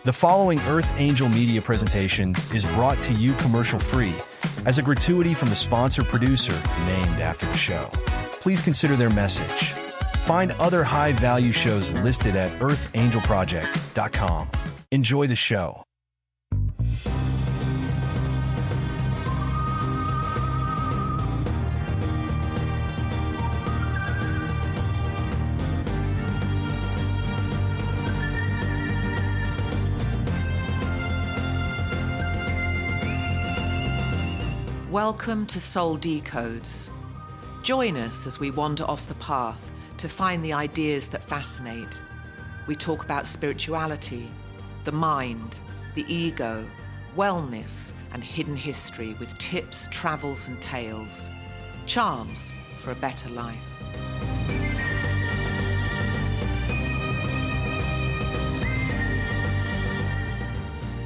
The following Earth Angel Media presentation is brought to you commercial-free as a gratuity from the sponsor producer named after the show. Please consider their message. Find other high-value shows listed at earthangelproject.com. Enjoy the show. Welcome to Soul Decodes. Join us as we wander off the path to find the ideas that fascinate. We talk about spirituality, the mind, the ego, wellness, and hidden history with tips, travels, and tales. Charms for a better life.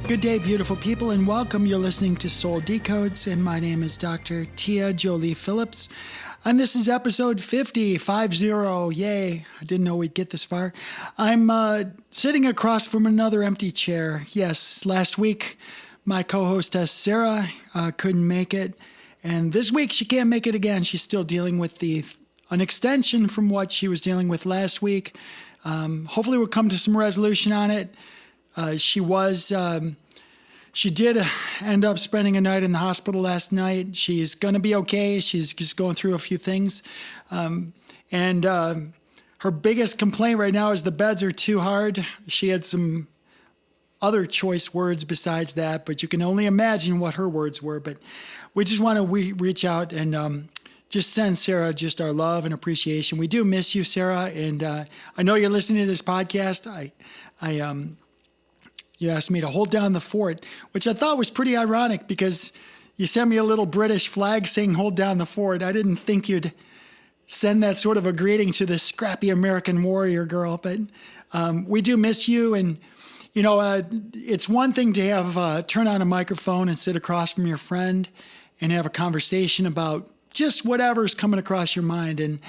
Good day, beautiful people, and welcome. You're listening to Soul Decodes, and my name is Dr. Jolie Phillips, and this is episode 50, 50, yay. I didn't know we'd get this far. I'm sitting across from another empty chair. Yes, last week, my co-hostess Sarah couldn't make it, and this week she can't make it again. She's still dealing with an extension from what she was dealing with last week. Hopefully we'll come to some resolution on it. She did end up spending a night in the hospital last night. She's going to be okay. She's just going through a few things. And her biggest complaint right now is the beds are too hard. She had some other choice words besides that, but you can only imagine what her words were. But we just want to reach out and just send Sarah just our love and appreciation. We do miss you, Sarah. And I know you're listening to this podcast. You asked me to hold down the fort, which I thought was pretty ironic because you sent me a little British flag saying hold down the fort. I didn't think you'd send that sort of a greeting to this scrappy American warrior girl, but we do miss you. And, you know, it's one thing to have turn on a microphone and sit across from your friend and have a conversation about just whatever's coming across your mind. And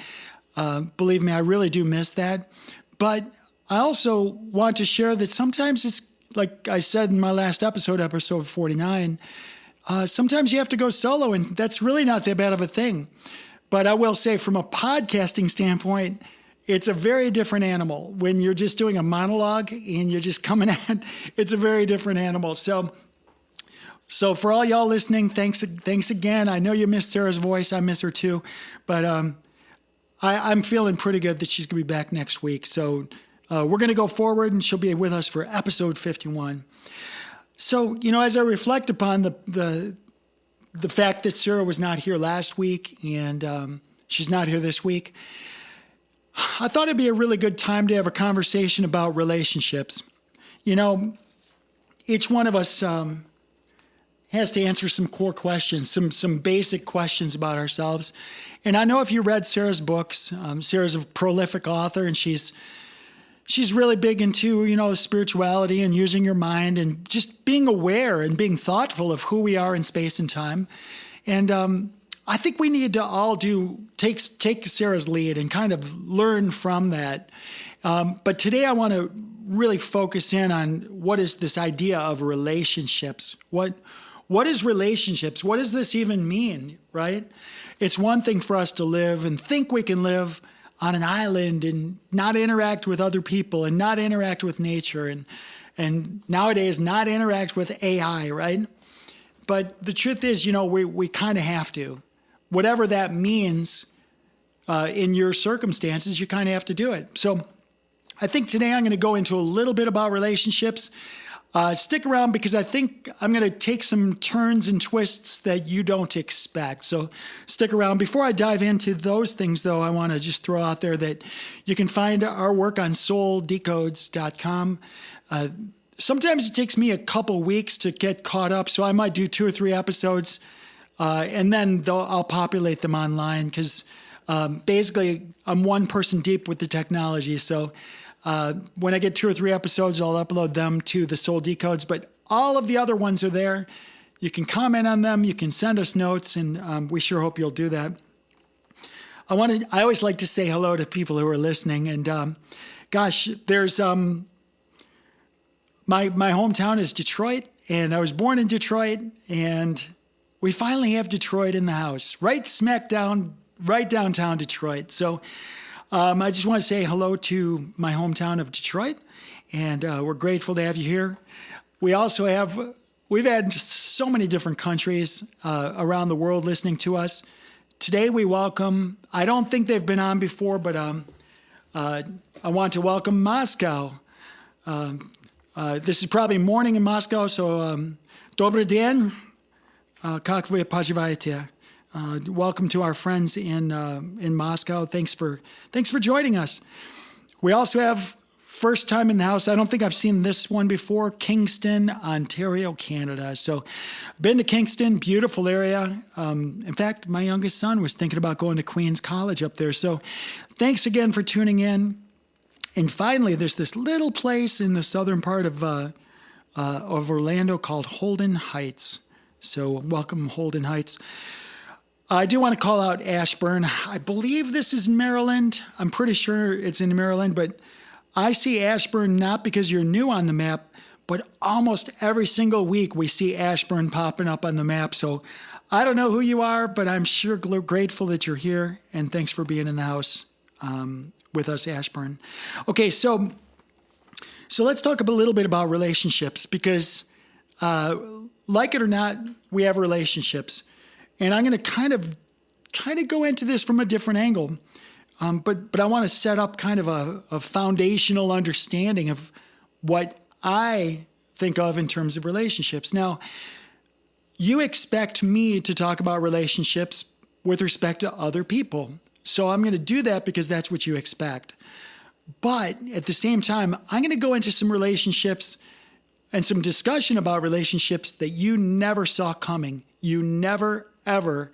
believe me, I really do miss that. But I also want to share that sometimes it's, like I said in my last episode 49, sometimes you have to go solo, and that's really not that bad of a thing. But I will say from a podcasting standpoint, it's a very different animal. When you're just doing a monologue and you're just coming at, it's a very different animal. So for all y'all listening, thanks again. I know you missed Sarah's voice. I miss her too. But I'm feeling pretty good that she's going to be back next week. So we're going to go forward, and she'll be with us for episode 51. So, you know, as I reflect upon the fact that Sarah was not here last week and she's not here this week, I thought it'd be a really good time to have a conversation about relationships. You know, each one of us has to answer some core questions, some basic questions about ourselves. And I know if you read Sarah's books, Sarah's a prolific author, and she's really big into, you know, spirituality and using your mind and just being aware and being thoughtful of who we are in space and time. And I think we need to all take Sarah's lead and kind of learn from that. But today I want to really focus in on what is this idea of relationships. What is relationships? What does this even mean, right? It's one thing for us to live and think we can live on an island and not interact with other people and not interact with nature and nowadays not interact with AI, right? But the truth is, you know, we kind of have to. Whatever that means in your circumstances, you kind of have to do it. So I think today I'm going to go into a little bit about relationships. Stick around because I think I'm going to take some turns and twists that you don't expect. So stick around. Before I dive into those things, though, I want to just throw out there that you can find our work on souldecodes.com. Sometimes it takes me a couple weeks to get caught up, so I might do 2 or 3 episodes, and then I'll populate them online because basically I'm one person deep with the technology. So when I get 2 or 3 episodes, I'll upload them to the Soul Decodes, but all of the other ones are there. You can comment on them. You can send us notes, and we sure hope you'll do that. I always like to say hello to people who are listening, and gosh, there's my hometown is Detroit, and I was born in Detroit, and we finally have Detroit in the house, right downtown Detroit. So I just want to say hello to my hometown of Detroit, and we're grateful to have you here. We've had so many different countries around the world listening to us. Today we welcome, I don't think they've been on before, but I want to welcome Moscow. This is probably morning in Moscow, so Dobry den, как вы поживаете? Welcome to our friends in Moscow. Thanks for joining us. We also have first time in the house. I don't think I've seen this one before. Kingston, Ontario, Canada. So, been to Kingston, beautiful area. In fact, my youngest son was thinking about going to Queen's College up there. So, thanks again for tuning in. And finally, there's this little place in the southern part of Orlando called Holden Heights. So, welcome, Holden Heights. I do want to call out Ashburn. I believe this is in Maryland. I'm pretty sure it's in Maryland, but I see Ashburn not because you're new on the map, but almost every single week we see Ashburn popping up on the map. So I don't know who you are, but I'm sure grateful that you're here, and thanks for being in the house with us, Ashburn. Okay, so let's talk a little bit about relationships, because like it or not, we have relationships. And I'm going to kind of go into this from a different angle. But I want to set up kind of a foundational understanding of what I think of in terms of relationships. Now, you expect me to talk about relationships with respect to other people. So I'm going to do that because that's what you expect. But at the same time, I'm going to go into some relationships and some discussion about relationships that you never saw coming. You never, ever,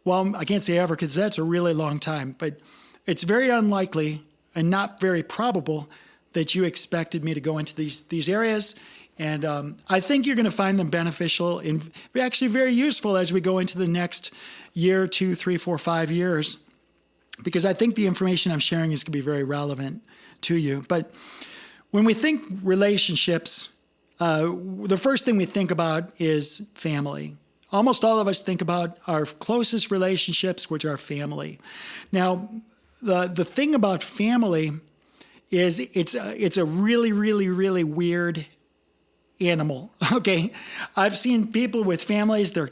well, I can't say ever because that's a really long time, but it's very unlikely and not very probable that you expected me to go into these areas. And I think you're going to find them beneficial and actually very useful as we go into the next year, 2, 3, 4, 5 years, because I think the information I'm sharing is going to be very relevant to you. But when we think relationships, the first thing we think about is family. Almost all of us think about our closest relationships, which are family. Now, the thing about family is it's a really, really, really weird animal, okay? I've seen people with families, they're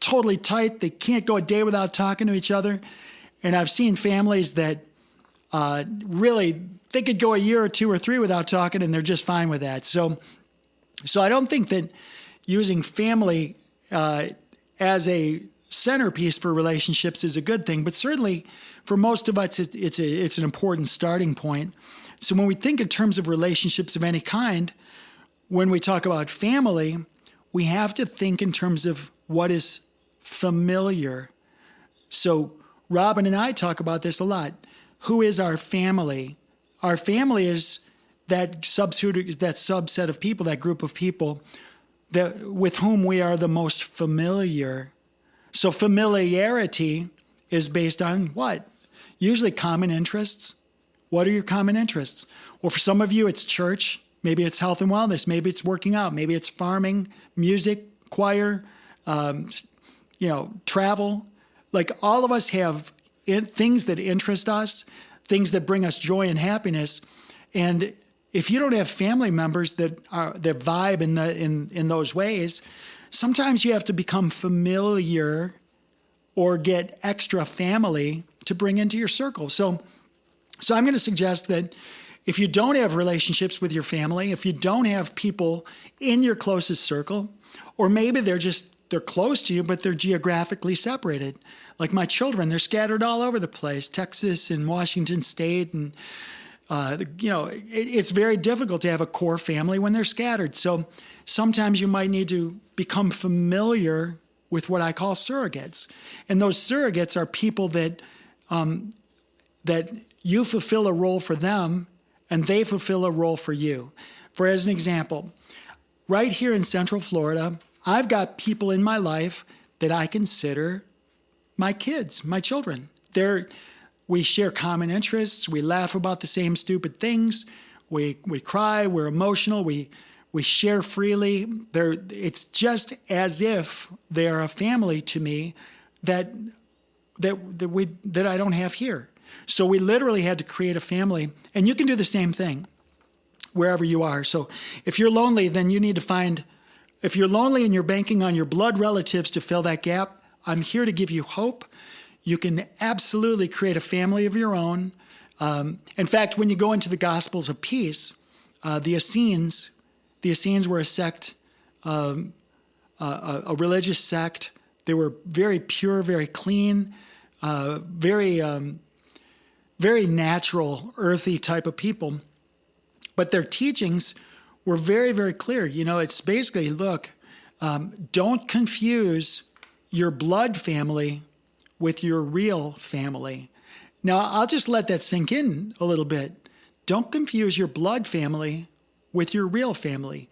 totally tight. They can't go a day without talking to each other. And I've seen families that really, they could go a year or 2 or 3 without talking, and they're just fine with that. So I don't think that using family as a centerpiece for relationships is a good thing, but certainly for most of us, it's an important starting point. So when we think in terms of relationships of any kind, when we talk about family, we have to think in terms of what is familiar. So Robin and I talk about this a lot. Who is our family? Our family is that subset of people, that group of people with whom we are the most familiar. So familiarity is based on what? Usually common interests. What are your common interests? Well, for some of you, it's church. Maybe it's health and wellness. Maybe it's working out. Maybe it's farming, music, choir, travel. Like all of us have things that interest us, things that bring us joy and happiness. And if you don't have family members that vibe in those ways, sometimes you have to become familiar or get extra family to bring into your circle. So I'm going to suggest that if you don't have relationships with your family, if you don't have people in your closest circle, or maybe they're close to you, but they're geographically separated. Like my children, they're scattered all over the place, Texas and Washington State. And, it's very difficult to have a core family when they're scattered. So sometimes you might need to become familiar with what I call surrogates. And those surrogates are people that you fulfill a role for them and they fulfill a role for you. For as an example, right here in Central Florida, I've got people in my life that I consider my kids, my children. We share common interests. We laugh about the same stupid things. We cry. We're emotional. We We share freely. It's just as if they are a family to me that I don't have here. So we literally had to create a family, and you can do the same thing wherever you are. So if you're lonely, then you need to find, if you're lonely and you're banking on your blood relatives to fill that gap, I'm here to give you hope. You can absolutely create a family of your own. In fact, when you go into the Gospels of Peace, the Essenes were a sect, a religious sect. They were very pure, very clean, very natural, earthy type of people. But their teachings were very, very clear. It's basically, look, don't confuse your blood family with your real family. Now, I'll just let that sink in a little bit. Don't confuse your blood family with your real family.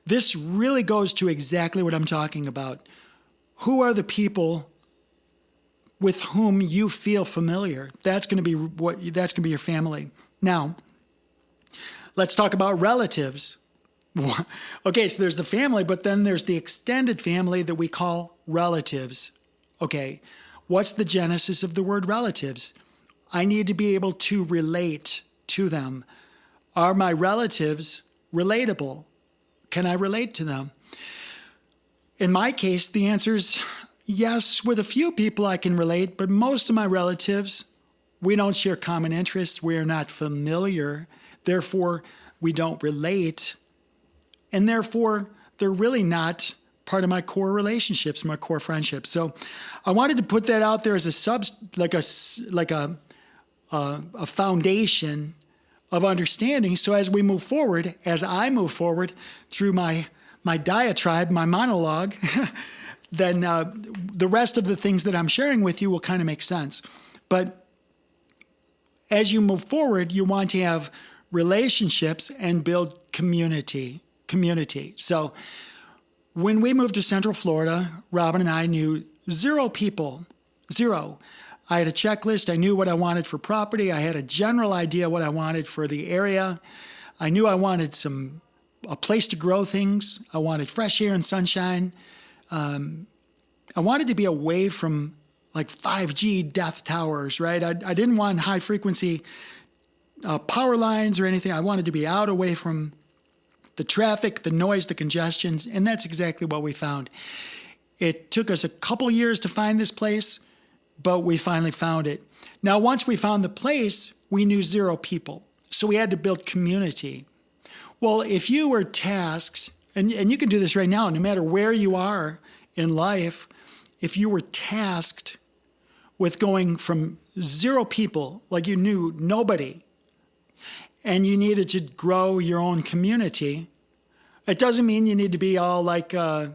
This really goes to exactly what I'm talking about. Who are the people with whom you feel familiar? That's going to be your family. Now, let's talk about relatives. Okay, so there's the family, but then there's the extended family that we call relatives. Okay, what's the genesis of the word relatives? I need to be able to relate to them. Are my relatives relatable? Can I relate to them? In my case, the answer is yes. With a few people I can relate, but most of my relatives, we don't share common interests. We are not familiar. Therefore, we don't relate. And therefore, they're really not part of my core relationships, my core friendships. So I wanted to put that out there as a foundation of understanding. So as we move forward, as I move forward through my diatribe, my monologue, then the rest of the things that I'm sharing with you will kind of make sense. But as you move forward, you want to have relationships and build community. So when we moved to Central Florida, Robin and I knew 0 people, 0. I had a checklist. I knew what I wanted for property. I had a general idea what I wanted for the area. I knew I wanted a place to grow things. I wanted fresh air and sunshine. I wanted to be away from like 5G death towers, right? I didn't want high frequency power lines or anything. I wanted to be out away from the traffic, the noise, the congestions, and that's exactly what we found. It took us a couple years to find this place, but we finally found it. Now, once we found the place, we knew 0 people. So we had to build community. Well, if you were tasked, and you can do this right now, no matter where you are in life, if you were tasked with going from 0 people, like you knew nobody, and you needed to grow your own community, it doesn't mean you need to be all like, kumbaya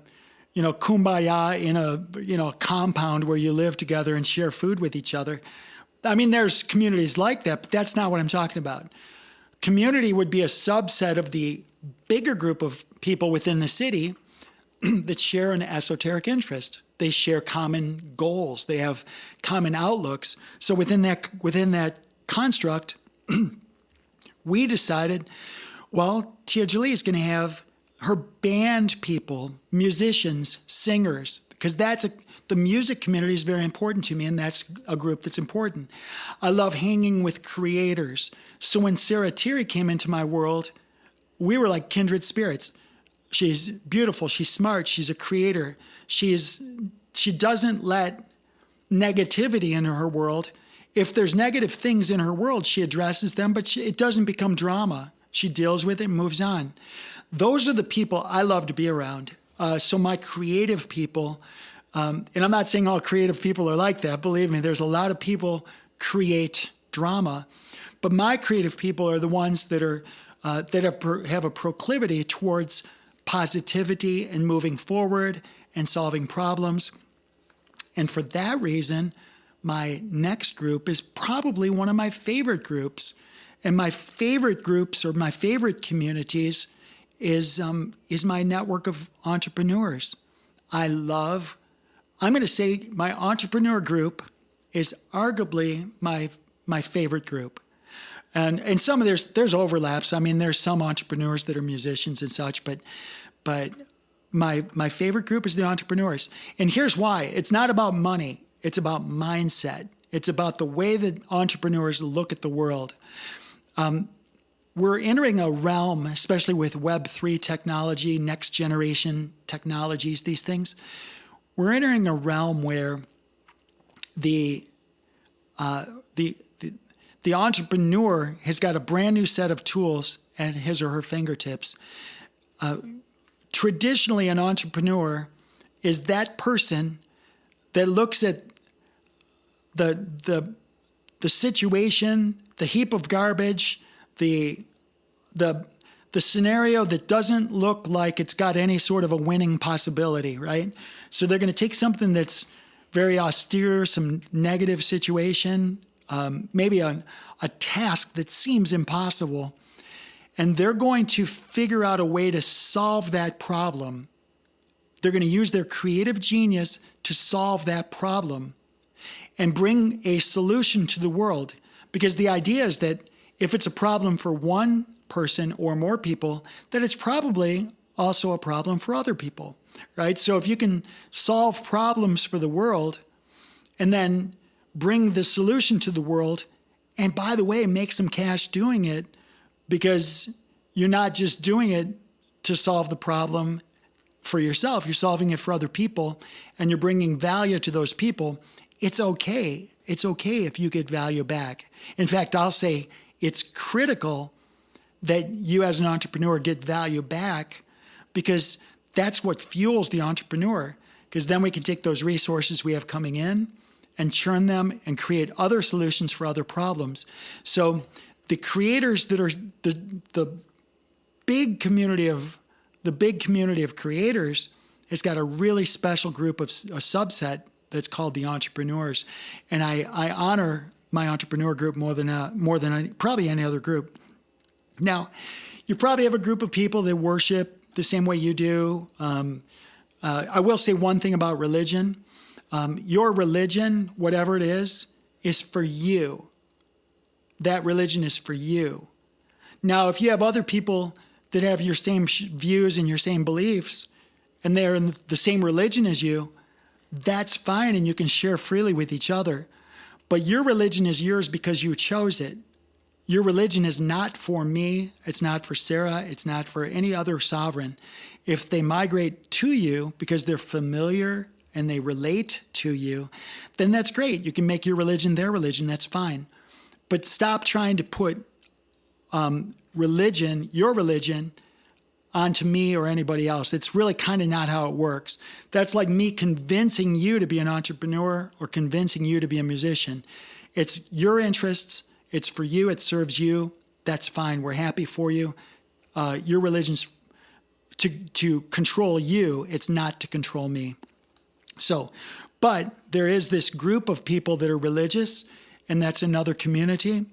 in a compound where you live together and share food with each other. I mean, there's communities like that, but that's not what I'm talking about. Community would be a subset of the bigger group of people within the city that share an esoteric interest. They share common goals. They have common outlooks. So within that construct, we decided, well, Tia Jolie is going to have her band people, musicians, singers, because the music community is very important to me, and that's a group that's important. I love hanging with creators. So when Sarah Tirri came into my world, we were like kindred spirits. She's beautiful. She's smart. She's a creator. She doesn't let negativity into her world. If there's negative things in her world, she addresses them, but it doesn't become drama. She deals with it and moves on. Those are the people I love to be around. So my creative people, and I'm not saying all creative people are like that. Believe me, there's a lot of people create drama. But my creative people are the ones that have a proclivity towards positivity and moving forward and solving problems. And for that reason, my next group is probably one of my favorite groups. And my favorite groups or my favorite communities is my network of entrepreneurs. I'm going to say my entrepreneur group is arguably my favorite group. And some of there's overlaps. I mean, there's some entrepreneurs that are musicians and such, but my favorite group is the entrepreneurs. And here's why. It's not about money. It's about mindset. It's about the way that entrepreneurs look at the world. We're entering a realm, especially with Web3 technology, next generation technologies, these things. We're entering a realm where the entrepreneur has got a brand new set of tools at his or her fingertips. Traditionally, an entrepreneur is that person that looks at the situation, the heap of garbage, the scenario that doesn't look like it's got any sort of a winning possibility, right? So they're going to take something that's very austere, some negative situation, maybe a task that seems impossible, and they're going to figure out a way to solve that problem. They're going to use their creative genius to solve that problem and bring a solution to the world. Because the idea is that if it's a problem for one person or more people, that it's probably also a problem for other people, right? So if you can solve problems for the world and then bring the solution to the world, and by the way, make some cash doing it, because you're not just doing it to solve the problem for yourself, you're solving it for other people, and you're bringing value to those people. It's okay. It's okay if you get value back. In fact, I'll say it's critical that you as an entrepreneur get value back, because that's what fuels the entrepreneur. Because then we can take those resources we have coming in and churn them and create other solutions for other problems. So the creators that are the big community of creators has got a really special group of a subset that's called the entrepreneurs. And I honor my entrepreneur group more than probably any other group. Now, you probably have a group of people that worship the same way you do. I will say one thing about religion. Your religion, whatever it is for you. That religion is for you. Now, if you have other people that have your same views and your same beliefs, and they're in the same religion as you, that's fine, and you can share freely with each other. But your religion is yours because you chose it. Your religion is not for me. It's not for Sarah. It's not for any other sovereign. If they migrate to you because they're familiar and they relate to you, then that's great. You can make your religion their religion. That's fine. But stop trying to put your religion, onto me or anybody else. It's really kind of not how it works. That's like me convincing you to be an entrepreneur or convincing you to be a musician. It's your interests. It's for you. It serves you. That's fine. We're happy for you. Your religion's to control you. It's not to control me. So, but there is this group of people that are religious, and that's another community.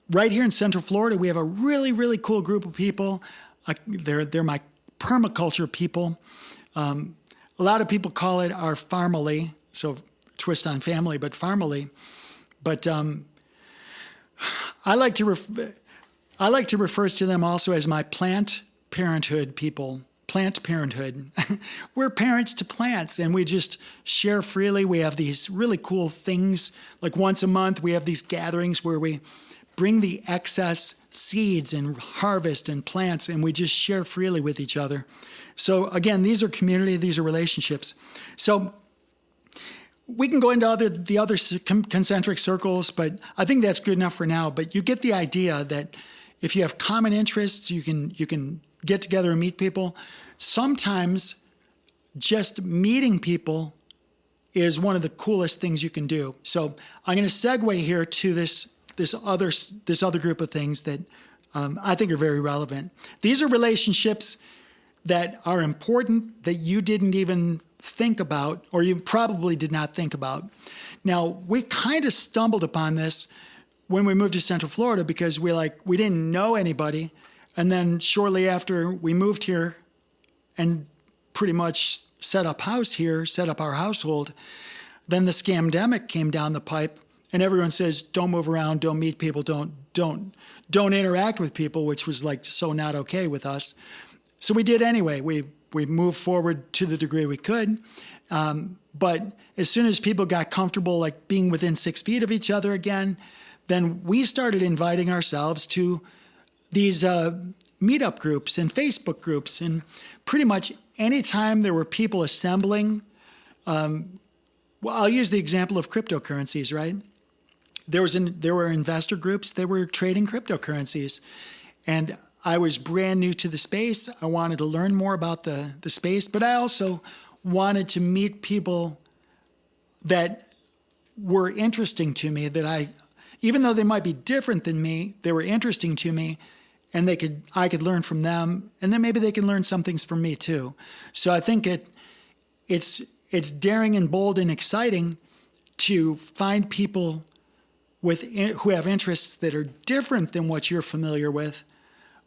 Right here in Central Florida, we have a really, really cool group of people. They're my permaculture people. A lot of people call it our family, so twist on family, but family. But I like to refer to them also as my plant parenthood people. Plant parenthood. We're parents to plants, and we just share freely. We have these really cool things. Like once a month, we have these gatherings where we bring the excess seeds and harvest and plants, and we just share freely with each other. So again, these are community, these are relationships. So we can go into the other concentric circles, but I think that's good enough for now. But you get the idea that if you have common interests, you can get together and meet people. Sometimes just meeting people is one of the coolest things you can do. So I'm going to segue here to this other group of things that I think are very relevant. These are relationships that are important that you didn't even think about, or you probably did not think about. Now, we kind of stumbled upon this when we moved to Central Florida because we didn't know anybody. And then shortly after we moved here and pretty much set up our household, then the scamdemic came down the pipe. And everyone says, don't move around, don't meet people, don't don't interact with people, which was like so not okay with us. So we did anyway. We moved forward to the degree we could. But as soon as people got comfortable like being within 6 feet of each other again, then we started inviting ourselves to these meetup groups and Facebook groups. And pretty much anytime there were people assembling, well, I'll use the example of cryptocurrencies, right? There were investor groups that were trading cryptocurrencies. And I was brand new to the space. I wanted to learn more about the space, but I also wanted to meet people that were interesting to me, that even though they might be different than me, they were interesting to me, and I could learn from them, and then maybe they can learn some things from me too. So I think it's daring and bold and exciting to find people who have interests that are different than what you're familiar with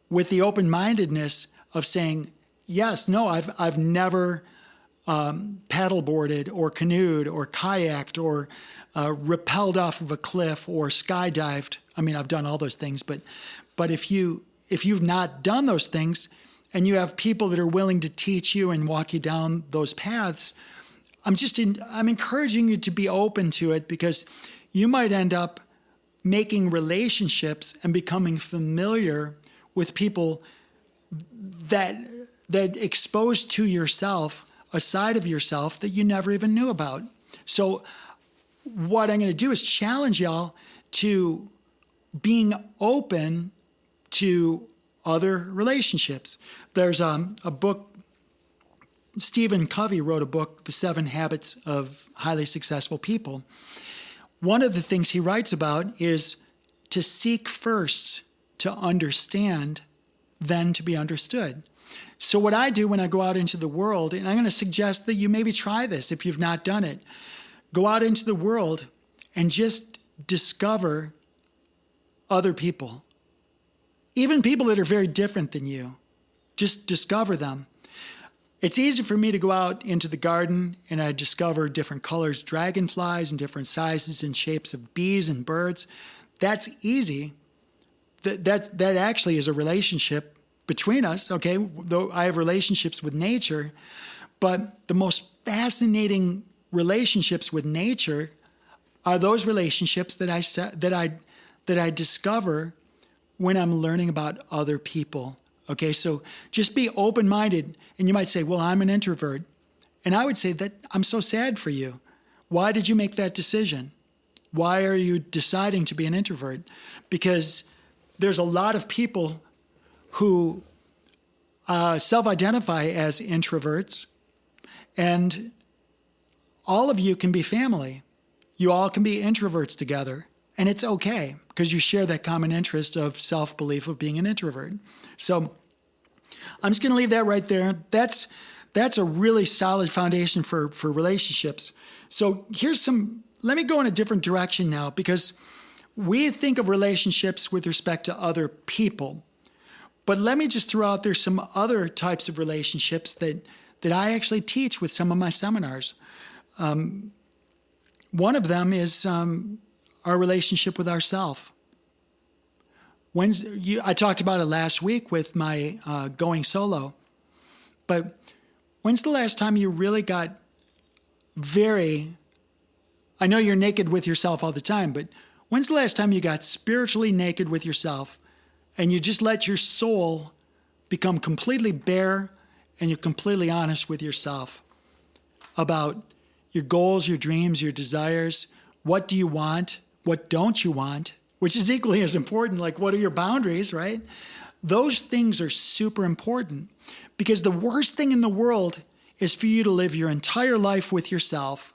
the open-mindedness of saying, yes, no, I've never paddleboarded or canoed or kayaked or rappelled off of a cliff or skydived. I mean, I've done all those things, but if you've not done those things and you have people that are willing to teach you and walk you down those paths, I'm encouraging you to be open to it, because you might end up making relationships and becoming familiar with people that expose to yourself a side of yourself that you never even knew about. So what I'm going to do is challenge y'all to being open to other relationships. There's a book, Stephen Covey wrote a book, The 7 Habits of Highly Successful People. One of the things he writes about is to seek first to understand, then to be understood. So what I do when I go out into the world, and I'm going to suggest that you maybe try this if you've not done it, go out into the world and just discover other people, even people that are very different than you. Just discover them. It's easy for me to go out into the garden and I discover different colors, dragonflies, and different sizes and shapes of bees and birds. That's easy. That actually is a relationship between us, okay? Though I have relationships with nature, but the most fascinating relationships with nature are those relationships that I discover when I'm learning about other people. Okay, so just be open-minded. And you might say, well, I'm an introvert. And I would say that I'm so sad for you. Why did you make that decision? Why are you deciding to be an introvert? Because there's a lot of people who self-identify as introverts, and all of you can be family. You all can be introverts together, and it's okay because you share that common interest of self-belief of being an introvert. So I'm just going to leave that right there. That's a really solid foundation for relationships. So let me go in a different direction now, because we think of relationships with respect to other people. But let me just throw out there some other types of relationships that I actually teach with some of my seminars. One of them is our relationship with ourself. I talked about it last week with my going solo, but when's the last time you really got I know you're naked with yourself all the time, but when's the last time you got spiritually naked with yourself and you just let your soul become completely bare and you're completely honest with yourself about your goals, your dreams, your desires? What do you want? What don't you want? Which is equally as important, like what are your boundaries, right? Those things are super important, because the worst thing in the world is for you to live your entire life with yourself,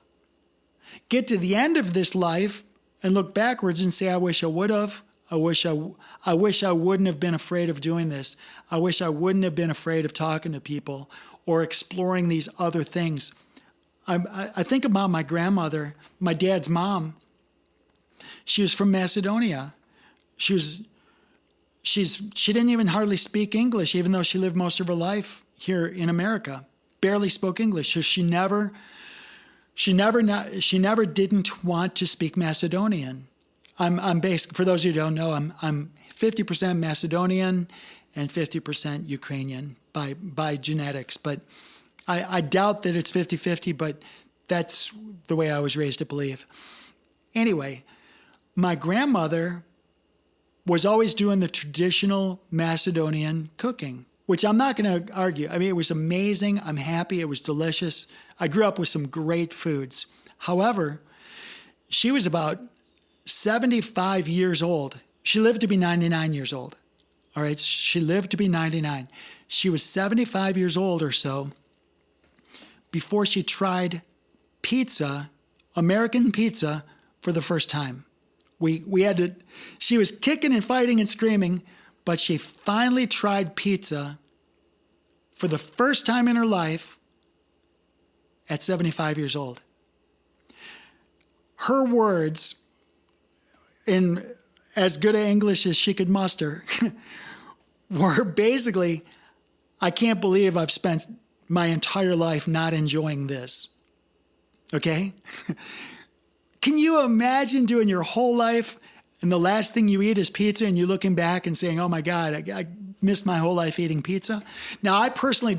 get to the end of this life and look backwards and say, I wish I would have. I wish I wouldn't have been afraid of doing this. I wish I wouldn't have been afraid of talking to people or exploring these other things. I think about my grandmother, my dad's mom. She was from Macedonia. She didn't even hardly speak English, even though she lived most of her life here in America. Barely spoke English. So she never didn't want to speak Macedonian. I'm based, for those of you who don't know, I'm 50% Macedonian and 50% Ukrainian by genetics. But I doubt that it's 50-50, but that's the way I was raised to believe. Anyway, my grandmother was always doing the traditional Macedonian cooking, which I'm not going to argue. I mean, it was amazing. I'm happy. It was delicious. I grew up with some great foods. However, she was about 75 years old. She lived to be 99 years old. All right. She lived to be 99. She was 75 years old or so before she tried pizza, American pizza, for the first time. We had to, she was kicking and fighting and screaming, but she finally tried pizza for the first time in her life at 75 years old. Her words, in as good an English as she could muster, were basically, I can't believe I've spent my entire life not enjoying this. Okay? Can you imagine doing your whole life and the last thing you eat is pizza and you looking back and saying, oh my God, I missed my whole life eating pizza? Now, I personally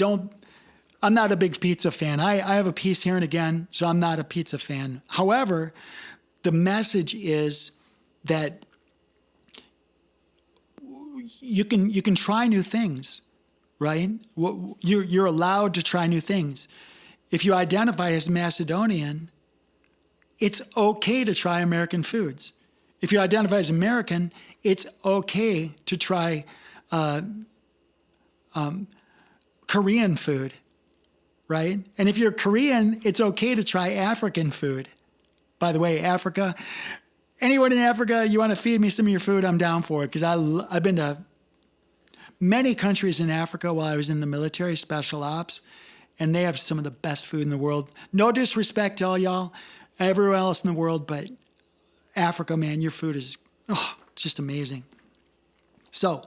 I'm not a big pizza fan. I have a piece here and again, so I'm not a pizza fan. However, the message is that you can try new things, right? You're allowed to try new things. If you identify as Macedonian, it's okay to try American foods. If you identify as American, it's okay to try Korean food, right? And if you're Korean, it's okay to try African food. By the way, Africa, anyone in Africa, you want to feed me some of your food, I'm down for it, because I've been to many countries in Africa while I was in the military, special ops, and they have some of the best food in the world. No disrespect to all y'all, everywhere else in the world, but Africa, man, your food is just amazing. So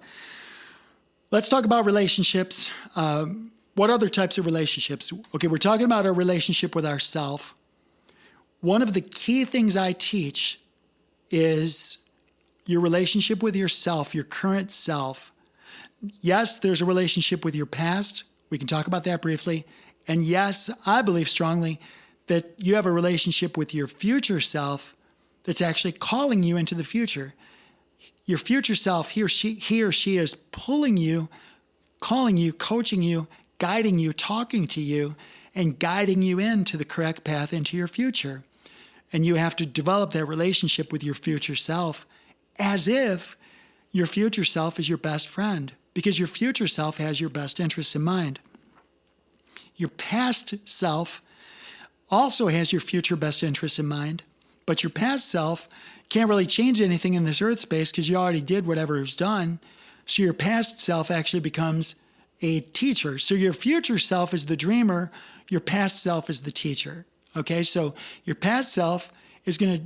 let's talk about relationships. What other types of relationships? Okay, we're talking about our relationship with ourself. One of the key things I teach is your relationship with yourself, your current self. Yes, there's a relationship with your past. We can talk about that briefly. And yes, I believe strongly that you have a relationship with your future self that's actually calling you into the future. Your future self, he or she is pulling you, calling you, coaching you, guiding you, talking to you, and guiding you into the correct path into your future. And you have to develop that relationship with your future self as if your future self is your best friend, because your future self has your best interests in mind. Your past self also has your future best interests in mind, but your past self can't really change anything in this earth space because you already did whatever was done. So your past self actually becomes a teacher. So your future self is the dreamer, your past self is the teacher. Okay, so your past self is going to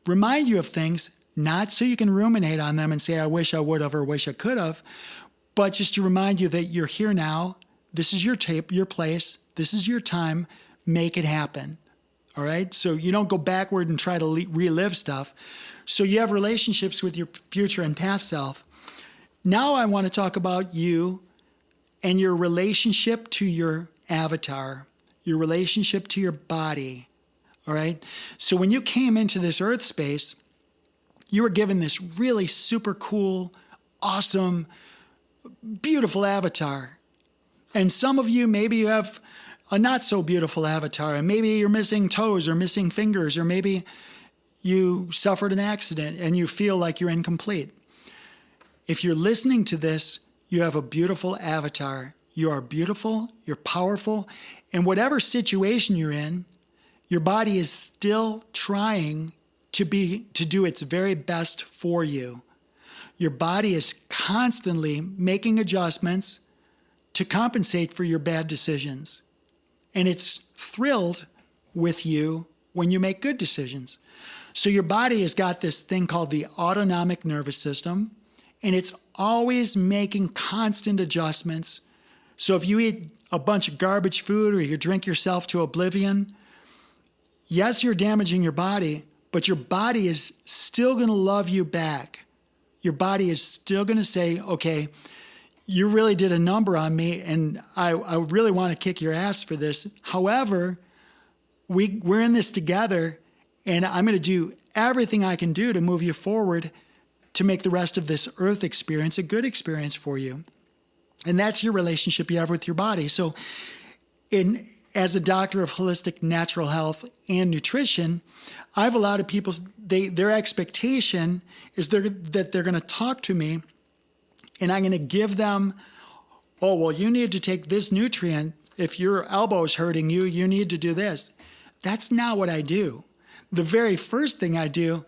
remind you of things, not so you can ruminate on them and say, I wish I would have or wish I could have, but just to remind you that you're here now. This is your tape, your place. This is your time. Make it happen. All right? So you don't go backward and try to relive stuff. So you have relationships with your future and past self. Now I want to talk about you and your relationship to your avatar, your relationship to your body. All right? So when you came into this earth space, you were given this really super cool, awesome, beautiful avatar. And some of you, maybe you have a not so beautiful avatar, and maybe you're missing toes or missing fingers, or maybe you suffered an accident and you feel like you're incomplete. If you're listening to this, you have a beautiful avatar. You are beautiful, you're powerful, and whatever situation you're in, your body is still trying to do its very best for you. Your body is constantly making adjustments to compensate for your bad decisions. And it's thrilled with you when you make good decisions. So your body has got this thing called the autonomic nervous system, and it's always making constant adjustments. So if you eat a bunch of garbage food or you drink yourself to oblivion, yes, you're damaging your body, but your body is still going to love you back. Your body is still going to say, okay, you really did a number on me, and I really want to kick your ass for this. However, we're in this together, and I'm going to do everything I can do to move you forward to make the rest of this earth experience a good experience for you. And that's your relationship you have with your body. So as a doctor of holistic natural health and nutrition, I have a lot of people, their expectation is that they're going to talk to me, and I'm going to give them, oh, well, you need to take this nutrient. If your elbow is hurting you, you need to do this. That's not what I do. The very first thing I do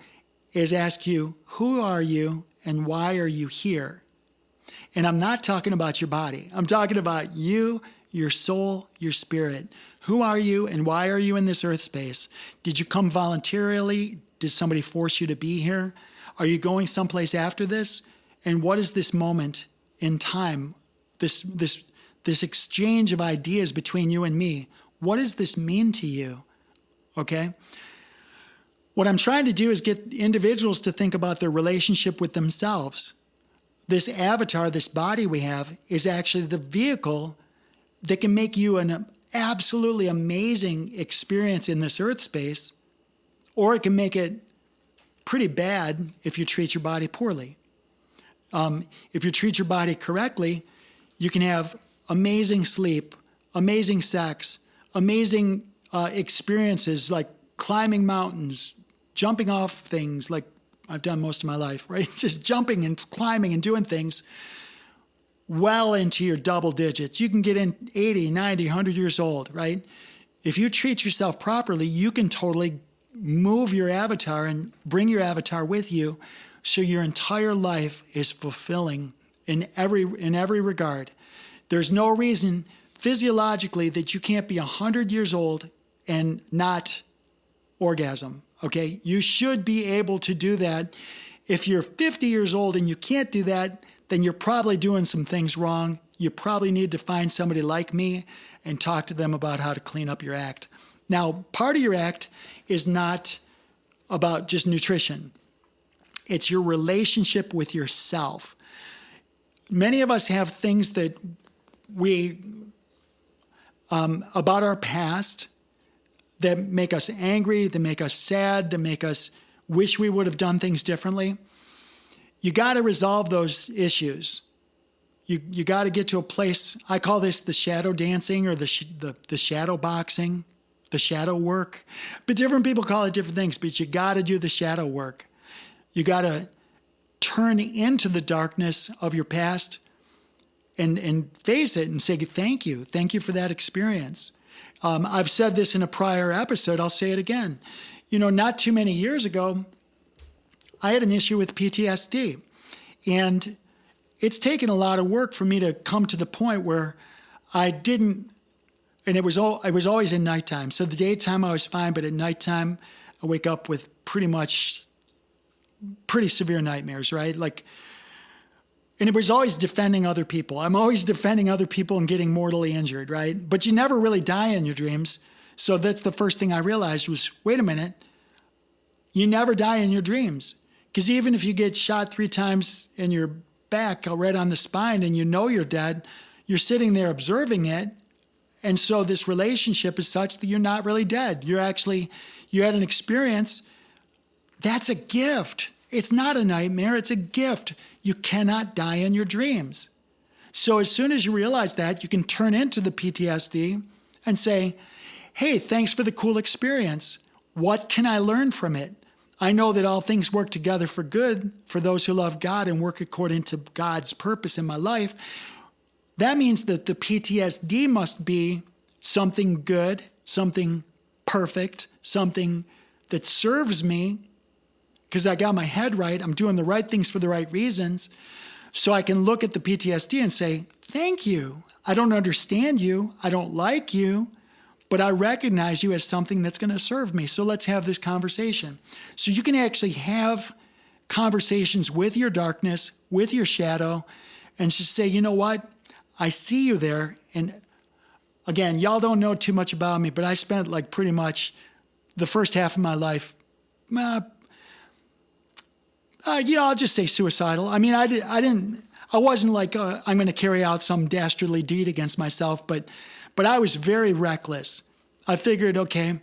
is ask you, who are you and why are you here? And I'm not talking about your body. I'm talking about you, your soul, your spirit. Who are you and why are you in this earth space? Did you come voluntarily? Did somebody force you to be here? Are you going someplace after this? And what is this moment in time, this exchange of ideas between you and me? What does this mean to you? Okay? What I'm trying to do is get individuals to think about their relationship with themselves. This avatar, this body we have, is actually the vehicle that can make you an absolutely amazing experience in this earth space, or it can make it pretty bad if you treat your body poorly. If you treat your body correctly, you can have amazing sleep, amazing sex, amazing experiences like climbing mountains, jumping off things like I've done most of my life, right? Just jumping and climbing and doing things well into your double digits. You can get in 80, 90, 100 years old, right? If you treat yourself properly, you can totally move your avatar and bring your avatar with you so your entire life is fulfilling in every regard. There's no reason physiologically that you can't be 100 years old and not orgasm, okay? You should be able to do that. If you're 50 years old and you can't do that, then you're probably doing some things wrong. You probably need to find somebody like me and talk to them about how to clean up your act. Now, part of your act is not about just nutrition. It's your relationship with yourself. Many of us have things that about our past that make us angry, that make us sad, that make us wish we would have done things differently. You got to resolve those issues. You got to get to a place. I call this the shadow dancing or the shadow boxing, the shadow work. But different people call it different things. But you got to do the shadow work. You got to turn into the darkness of your past and face it and say thank you for that experience. I've said this in a prior episode. I'll say it again. Not too many years ago, I had an issue with PTSD, and it's taken a lot of work for me to come to the point where I didn't, and it was always in nighttime. So the daytime I was fine, but at nighttime I wake up with pretty severe nightmares, right? And it was always defending other people. I'm always defending other people and getting mortally injured, right? But you never really die in your dreams. So that's the first thing I realized was, wait a minute, you never die in your dreams. Because even if you get shot 3 times in your back, right on the spine, and you know you're dead, you're sitting there observing it. And so this relationship is such that you're not really dead. You had an experience. That's a gift. It's not a nightmare. It's a gift. You cannot die in your dreams. So as soon as you realize that, you can turn into the PTSD and say, hey, thanks for the cool experience. What can I learn from it? I know that all things work together for good for those who love God and work according to God's purpose in my life. That means that the PTSD must be something good, something perfect, something that serves me because I got my head right. I'm doing the right things for the right reasons. So I can look at the PTSD and say, thank you. I don't understand you. I don't like you. But I recognize you as something that's going to serve me. So let's have this conversation. So you can actually have conversations with your darkness, with your shadow, and just say, you know what? I see you there. And again, y'all don't know too much about me, but I spent pretty much the first half of my life I'll just say suicidal. I mean, I wasn't like, I'm going to carry out some dastardly deed against myself, but I was very reckless. I figured, okay,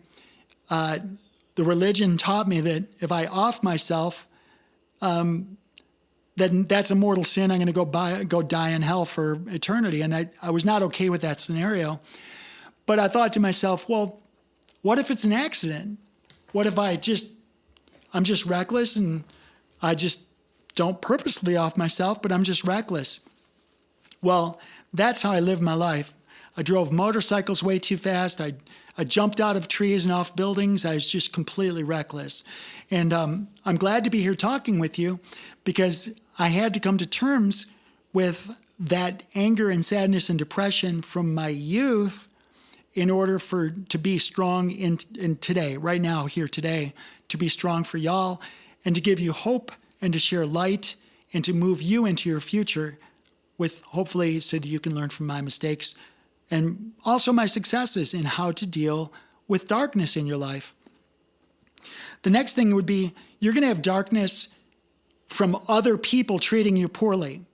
the religion taught me that if I off myself, then that's a mortal sin. I'm going to go die in hell for eternity. And I was not okay with that scenario. But I thought to myself, well, what if it's an accident? What if I'm just reckless and I just don't purposely off myself, but I'm just reckless? Well, that's how I lived my life. I drove motorcycles way too fast. I jumped out of trees and off buildings. I was just completely reckless. And I'm glad to be here talking with you because I had to come to terms with that anger and sadness and depression from my youth in order to be strong in today, right now, here today, to be strong for y'all and to give you hope and to share light and to move you into your future with hopefully so that you can learn from my mistakes and also my successes in how to deal with darkness in your life. The next thing would be you're going to have darkness from other people treating you poorly.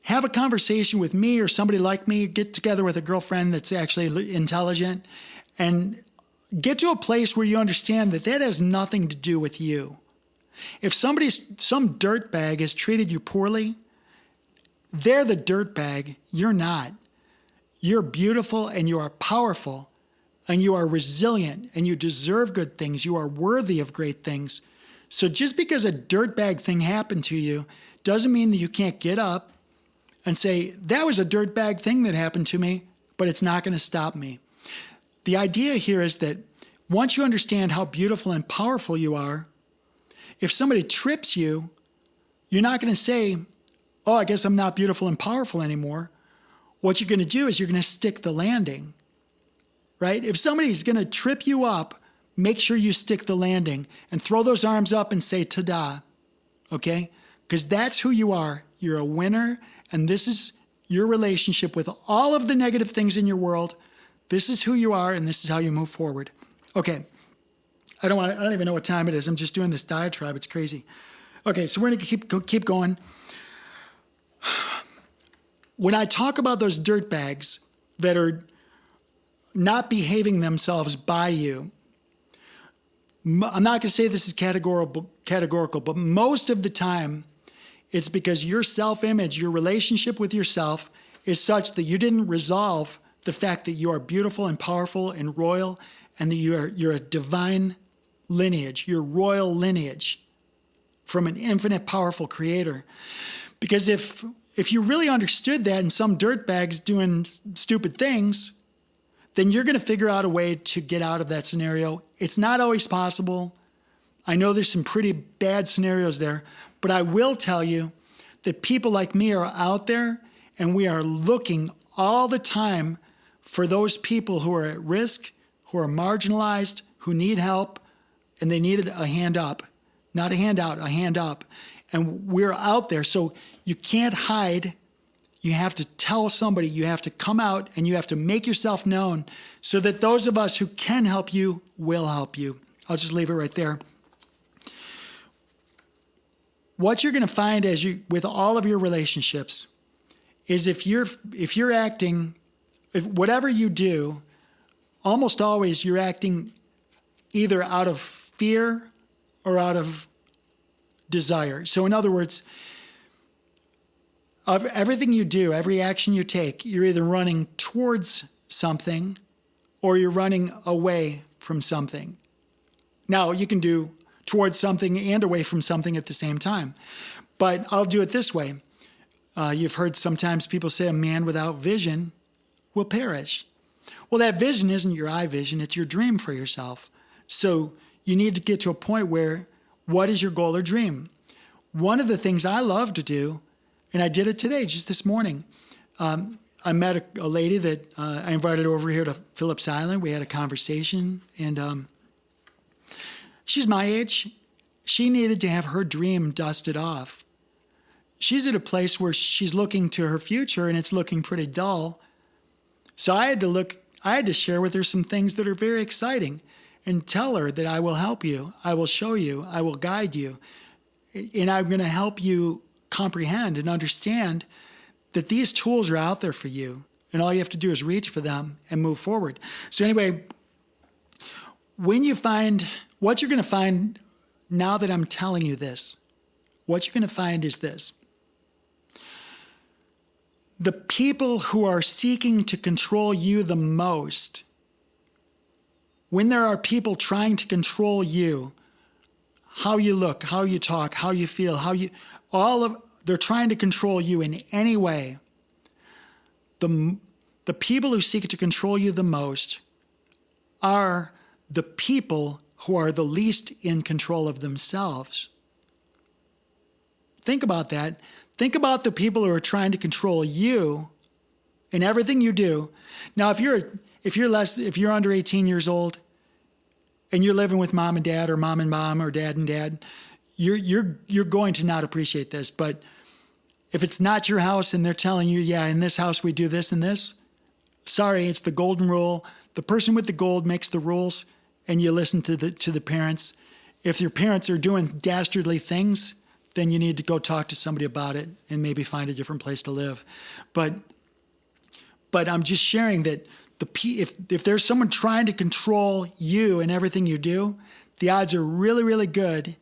Have a conversation with me or somebody like me, get together with a girlfriend that's actually intelligent, and get to a place where you understand that has nothing to do with you. If some dirtbag has treated you poorly, they're the dirtbag. You're not. You're beautiful and you are powerful and you are resilient and you deserve good things. You are worthy of great things. So just because a dirtbag thing happened to you doesn't mean that you can't get up and say, that was a dirtbag thing that happened to me, but it's not going to stop me. The idea here is that once you understand how beautiful and powerful you are, if somebody trips you, you're not going to say, oh, I guess I'm not beautiful and powerful anymore. What you're going to do is you're going to stick the landing, right? If somebody's going to trip you up, make sure you stick the landing and throw those arms up and say, ta-da, okay? Because that's who you are. You're a winner, and this is your relationship with all of the negative things in your world. This is who you are, and this is how you move forward. Okay. I don't even know what time it is. I'm just doing this diatribe. It's crazy. Okay, so we're going to keep going. When I talk about those dirtbags that are not behaving themselves by you, I'm not going to say this is categorical, but most of the time it's because your self-image, your relationship with yourself is such that you didn't resolve the fact that you are beautiful and powerful and royal and that you're a divine lineage, your royal lineage from an infinite powerful creator. Because if you really understood that and some dirtbag's doing stupid things, then you're going to figure out a way to get out of that scenario. It's not always possible. I know there's some pretty bad scenarios there, but I will tell you that people like me are out there and we are looking all the time for those people who are at risk, who are marginalized, who need help, and they needed a hand up, not a handout, a hand up. And we're out there. So you can't hide. You have to tell somebody, you have to come out and you have to make yourself known so that those of us who can help you will help you. I'll just leave it right there. What you're going to find with all of your relationships is if you're acting, whatever you do, almost always you're acting either out of fear or out of desire. So in other words, of everything you do, every action you take, you're either running towards something or you're running away from something. Now, you can do towards something and away from something at the same time. But I'll do it this way. You've heard sometimes people say a man without vision will perish. Well, that vision isn't your eye vision, it's your dream for yourself. So you need to get to a point where, what is your goal or dream? One of the things I love to do, and I did it today, just this morning, I met a lady that I invited over here to Phillips Island. We had a conversation, and she's my age. She needed to have her dream dusted off. She's at a place where she's looking to her future, and it's looking pretty dull. So I had to share with her some things that are very exciting. and tell her that I will help you, I will show you, I will guide you, and I'm going to help you comprehend and understand that these tools are out there for you, and all you have to do is reach for them and move forward. So anyway, when you find, what you're going to find now that I'm telling you this, what you're going to find is this. The people who are seeking to control you the most, when there are people trying to control you, how you look, how you talk, how you feel, they're trying to control you in any way. The people who seek to control you the most are the people who are the least in control of themselves. Think about that. Think about the people who are trying to control you in everything you do. Now, if you're under 18 years old and you're living with mom and dad, or mom and mom, or dad and dad, you're going to not appreciate this. But if it's not your house and they're telling you, yeah, in this house we do this and this, sorry, it's the golden rule. The person with the gold makes the rules, and you listen to the parents. If your parents are doing dastardly things, then you need to go talk to somebody about it and maybe find a different place to live. But I'm just sharing that if there's someone trying to control you and everything you do, the odds are really, really good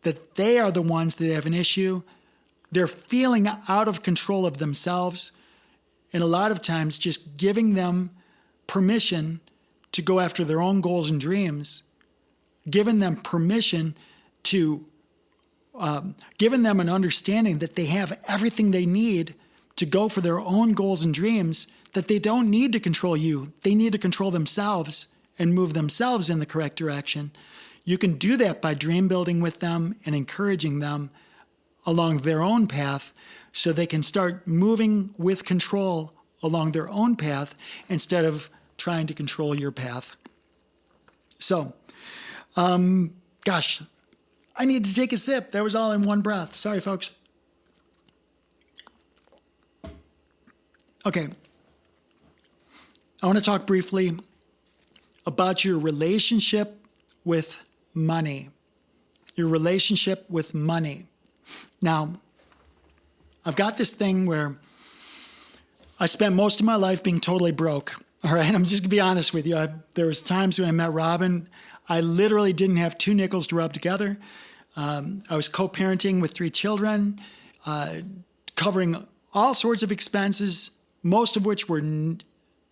that they are the ones that have an issue. They're feeling out of control of themselves, and a lot of times just giving them permission to go after their own goals and dreams, giving them permission to giving them an understanding that they have everything they need to go for their own goals and dreams, that they don't need to control you. They need to control themselves and move themselves in the correct direction. You can do that by dream building with them and encouraging them along their own path so they can start moving with control along their own path instead of trying to control your path. So, I need to take a sip. That was all in one breath. Sorry, folks. Okay. I want to talk briefly about your relationship with money. Your relationship with money. Now, I've got this thing where I spent most of my life being totally broke. All right, I'm just going to be honest with you. There was times when I met Robin, I literally didn't have 2 nickels to rub together. I was co-parenting with 3 children, covering all sorts of expenses, most of which were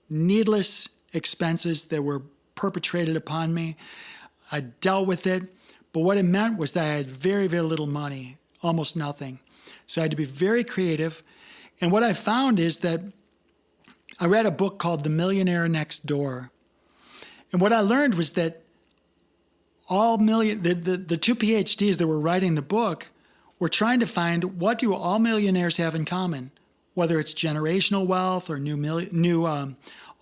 needless expenses that were perpetrated upon me. I dealt with it, but what it meant was that I had very, very little money, almost nothing. So I had to be very creative. And what I found is that I read a book called The Millionaire Next Door. And what I learned was that the 2 PhDs that were writing the book were trying to find, what do all millionaires have in common? Whether it's generational wealth or new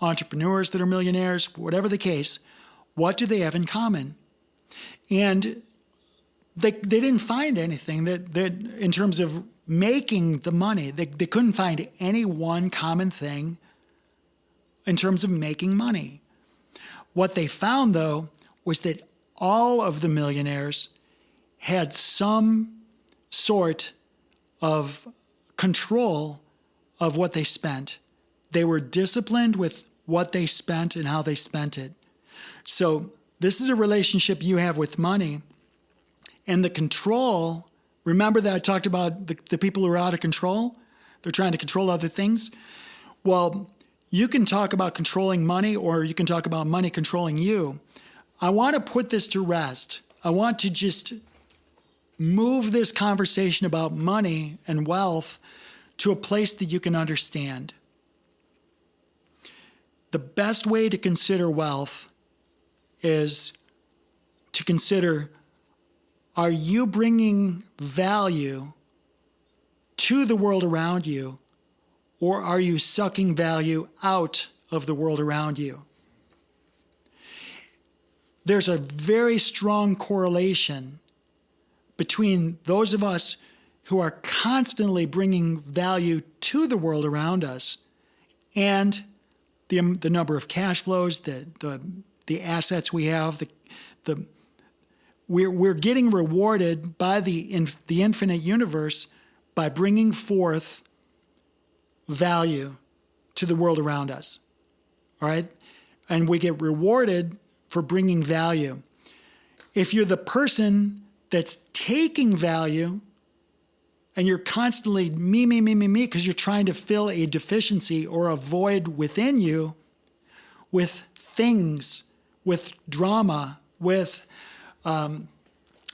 entrepreneurs that are millionaires, whatever the case, what do they have in common? And they didn't find anything that in terms of making the money. They couldn't find any one common thing in terms of making money. What they found, though, was that all of the millionaires had some sort of control of what they spent. They were disciplined with what they spent and how they spent it. So this is a relationship you have with money. And the control, remember that I talked about the people who are out of control? They're trying to control other things. Well, you can talk about controlling money, or you can talk about money controlling you. I want to put this to rest. I want to just move this conversation about money and wealth to a place that you can understand. The best way to consider wealth is to consider, are you bringing value to the world around you, or are you sucking value out of the world around you? There's a very strong correlation between those of us who are constantly bringing value to the world around us and the number of cash flows, the the assets we have, we're getting rewarded by the infinite universe by bringing forth value to the world around us. All right? And we get rewarded for bringing value. If you're the person that's taking value and you're constantly me, because you're trying to fill a deficiency or a void within you with things, with drama, with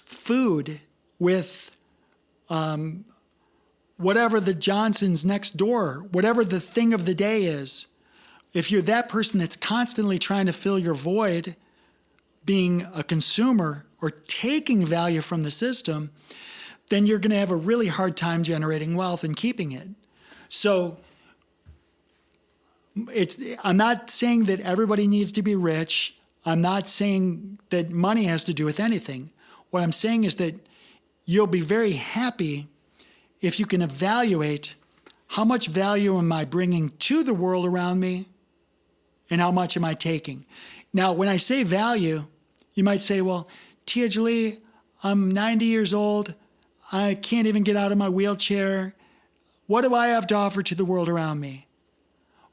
food, with whatever the Johnson's next door, whatever the thing of the day is, if you're that person that's constantly trying to fill your void, being a consumer or taking value from the system, then you're going to have a really hard time generating wealth and keeping it. So I'm not saying that everybody needs to be rich. I'm not saying that money has to do with anything. What I'm saying is that you'll be very happy if you can evaluate how much value am I bringing to the world around me and how much am I taking. Now, when I say value, you might say, well, Tia Jolie, I'm 90 years old. I can't even get out of my wheelchair. What do I have to offer to the world around me?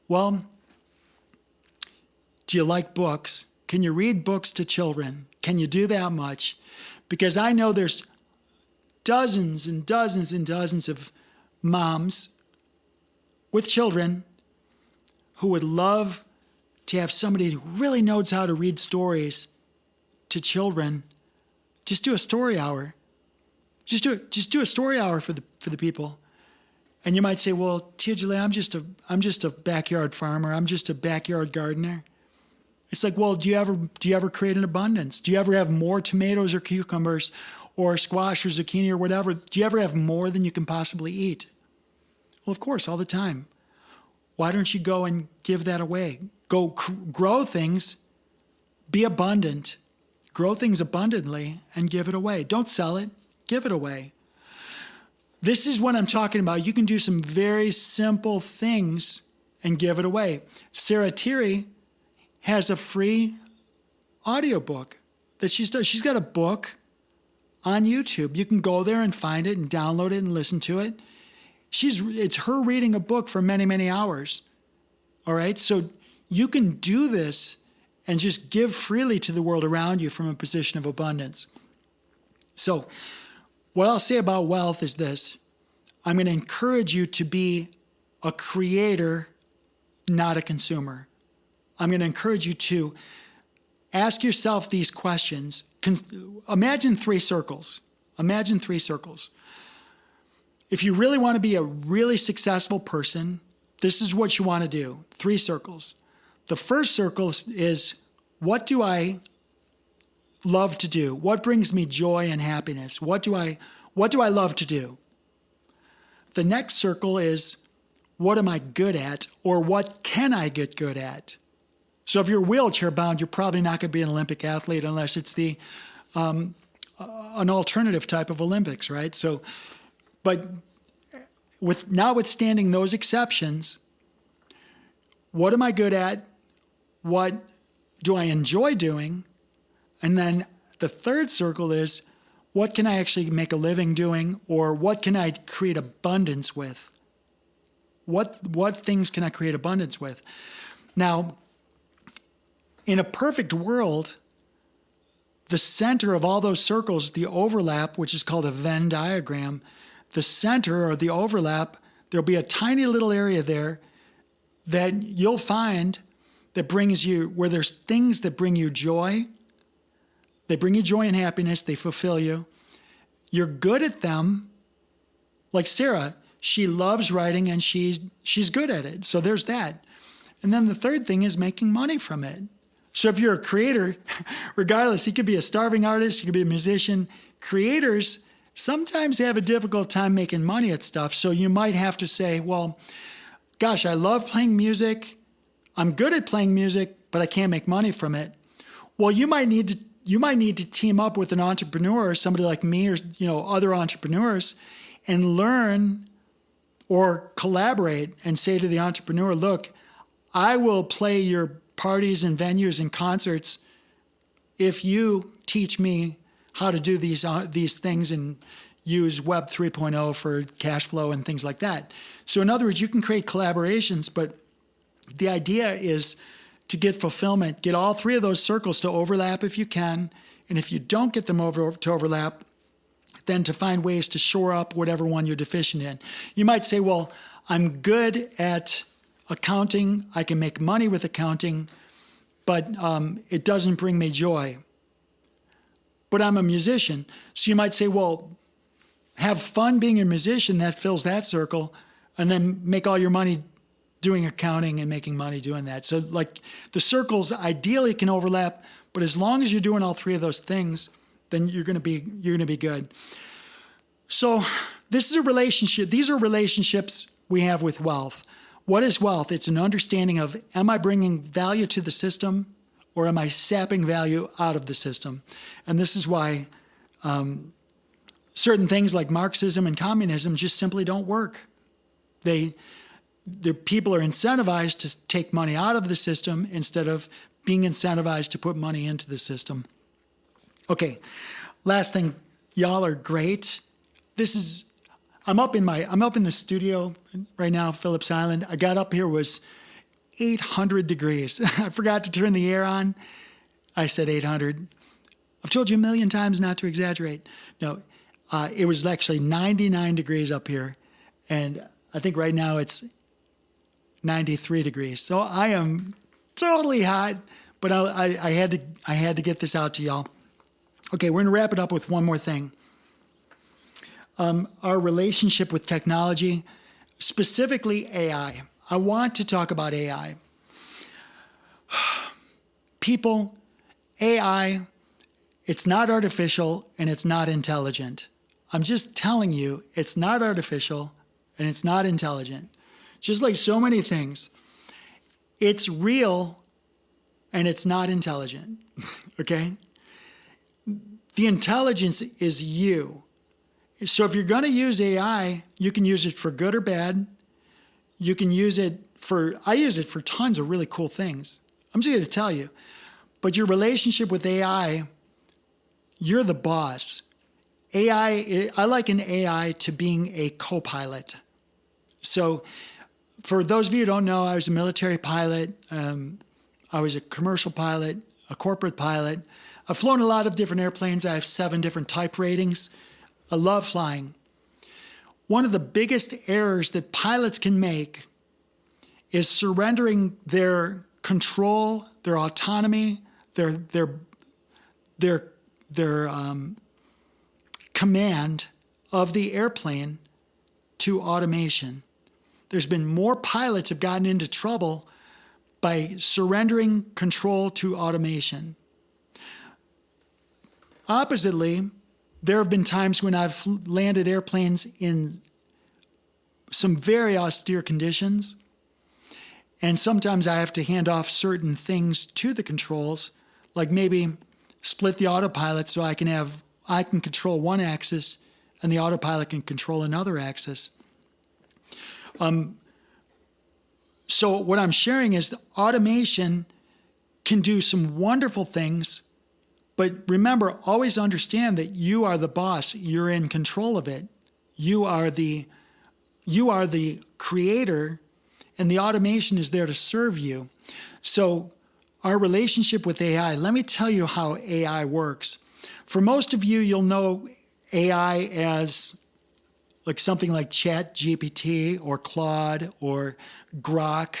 Well, do you like books? Can you read books to children? Can you do that much? Because I know there's dozens and dozens and dozens of moms with children who would love to have somebody who really knows how to read stories to children. Just do a story hour. Just do a story hour for the people. And you might say, well, Tia Jolie, I'm just a backyard farmer. I'm just a backyard gardener. It's like, well, do you ever create an abundance? Do you ever have more tomatoes or cucumbers or squash or zucchini or whatever? Do you ever have more than you can possibly eat? Well, of course, all the time. Why don't you go and give that away? Go grow things, be abundant, grow things abundantly, and give it away. Don't sell it, give it away. This is what I'm talking about. You can do some very simple things and give it away. Sarah Tirri has a free audiobook that she's done. She's got a book on YouTube. You can go there and find it and download it and listen to it. It's her reading a book for many, many hours. All right? So you can do this and just give freely to the world around you from a position of abundance. So what I'll say about wealth is this. I'm going to encourage you to be a creator, not a consumer. I'm going to encourage you to ask yourself these questions. Imagine 3 circles. Imagine 3 circles. If you really want to be a really successful person, this is what you want to do. 3 circles. The first circle is, what do I love to do? What brings me joy and happiness? What do I love to do? The next circle is, what am I good at, or what can I get good at? So if you're wheelchair bound, you're probably not going to be an Olympic athlete unless it's an alternative type of Olympics, right? So, but notwithstanding those exceptions, what am I good at? What do I enjoy doing? And then the third circle is, what can I actually make a living doing, or what can I create abundance with? What things can I create abundance with? Now, in a perfect world, the center of all those circles, the overlap, which is called a Venn diagram, the center or the overlap, there'll be a tiny little area there that you'll find that brings you, where there's things that bring you joy. They bring you joy and happiness. They fulfill you. You're good at them. Like Sarah, she loves writing and she's good at it. So there's that. And then the third thing is making money from it. So if you're a creator, regardless, you could be a starving artist, you could be a musician. Creators sometimes have a difficult time making money at stuff. So you might have to say, well, gosh, I love playing music. I'm good at playing music, but I can't make money from it. Well, you might need to team up with an entrepreneur, somebody like me, or other entrepreneurs, and learn or collaborate and say to the entrepreneur, look, I will play your parties and venues and concerts if you teach me how to do these things and use Web 3.0 for cash flow and things like that. So in other words, you can create collaborations, but the idea is to get fulfillment, get all three of those circles to overlap if you can. And if you don't get them to overlap, then to find ways to shore up whatever one you're deficient in. You might say, well, I'm good at accounting. I can make money with accounting, but it doesn't bring me joy. But I'm a musician. So you might say, well, have fun being a musician. That fills that circle. And then make all your money doing accounting and making money doing that. So like the circles ideally can overlap, but as long as you're doing all three of those things, then you're going to be good. So this is a relationship. These are relationships we have with wealth. What is wealth? It's an understanding of, am I bringing value to the system or am I sapping value out of the system? And this is why certain things like Marxism and communism just simply don't work. The people are incentivized to take money out of the system instead of being incentivized to put money into the system. Okay, last thing, y'all are great. I'm up in the studio right now, Phillips Island. I got up here, it was 800 degrees. I forgot to turn the air on. I said 800. I've told you a million times not to exaggerate. No, it was actually 99 degrees up here. And I think right now it's 93 degrees. So I am totally hot, but I had to get this out to y'all. Okay, we're going to wrap it up with one more thing. Our relationship with technology, specifically AI. I want to talk about AI. People, AI, it's not artificial and it's not intelligent. I'm just telling you, it's not artificial and it's not intelligent. Just like so many things, it's real and it's not intelligent, okay? The intelligence is you. So if you're going to use AI, you can use it for good or bad. You can use it I use it for tons of really cool things. I'm just going to tell you. But your relationship with AI, you're the boss. I liken AI to being a co-pilot. So for those of you who don't know, I was a military pilot. I was a commercial pilot, a corporate pilot. I've flown a lot of different airplanes. I have 7 different type ratings. I love flying. One of the biggest errors that pilots can make is surrendering their control, their autonomy, their command of the airplane to automation. There's been more pilots have gotten into trouble by surrendering control to automation. Oppositely, there have been times when I've landed airplanes in some very austere conditions, and sometimes I have to hand off certain things to the controls, like maybe split the autopilot so I can control one axis and the autopilot can control another axis. So what I'm sharing is that automation can do some wonderful things. But remember, always understand that you are the boss. You're in control of it. You are the creator, and the automation is there to serve you. So our relationship with AI, let me tell you how AI works. For most of you, you'll know AI as like something like ChatGPT or Claude or Grok.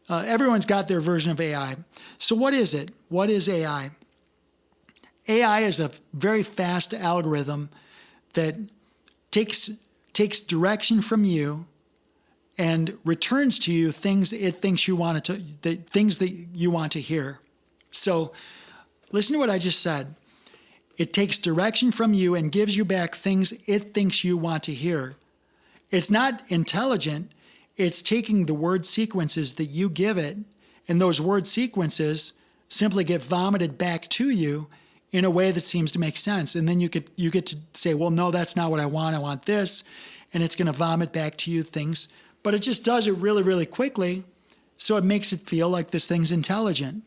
Everyone's got their version of AI. So what is it? What is AI? AI is a very fast algorithm that takes direction from you and returns to you things it thinks you want things that you want to hear. So listen to what I just said. It takes direction from you and gives you back things it thinks you want to hear. It's not intelligent. It's taking the word sequences that you give it, and those word sequences simply get vomited back to you in a way that seems to make sense. And then you get to say, well, no, that's not what I want. I want this. And it's going to vomit back to you things. But it just does it really, really quickly. So it makes it feel like this thing's intelligent.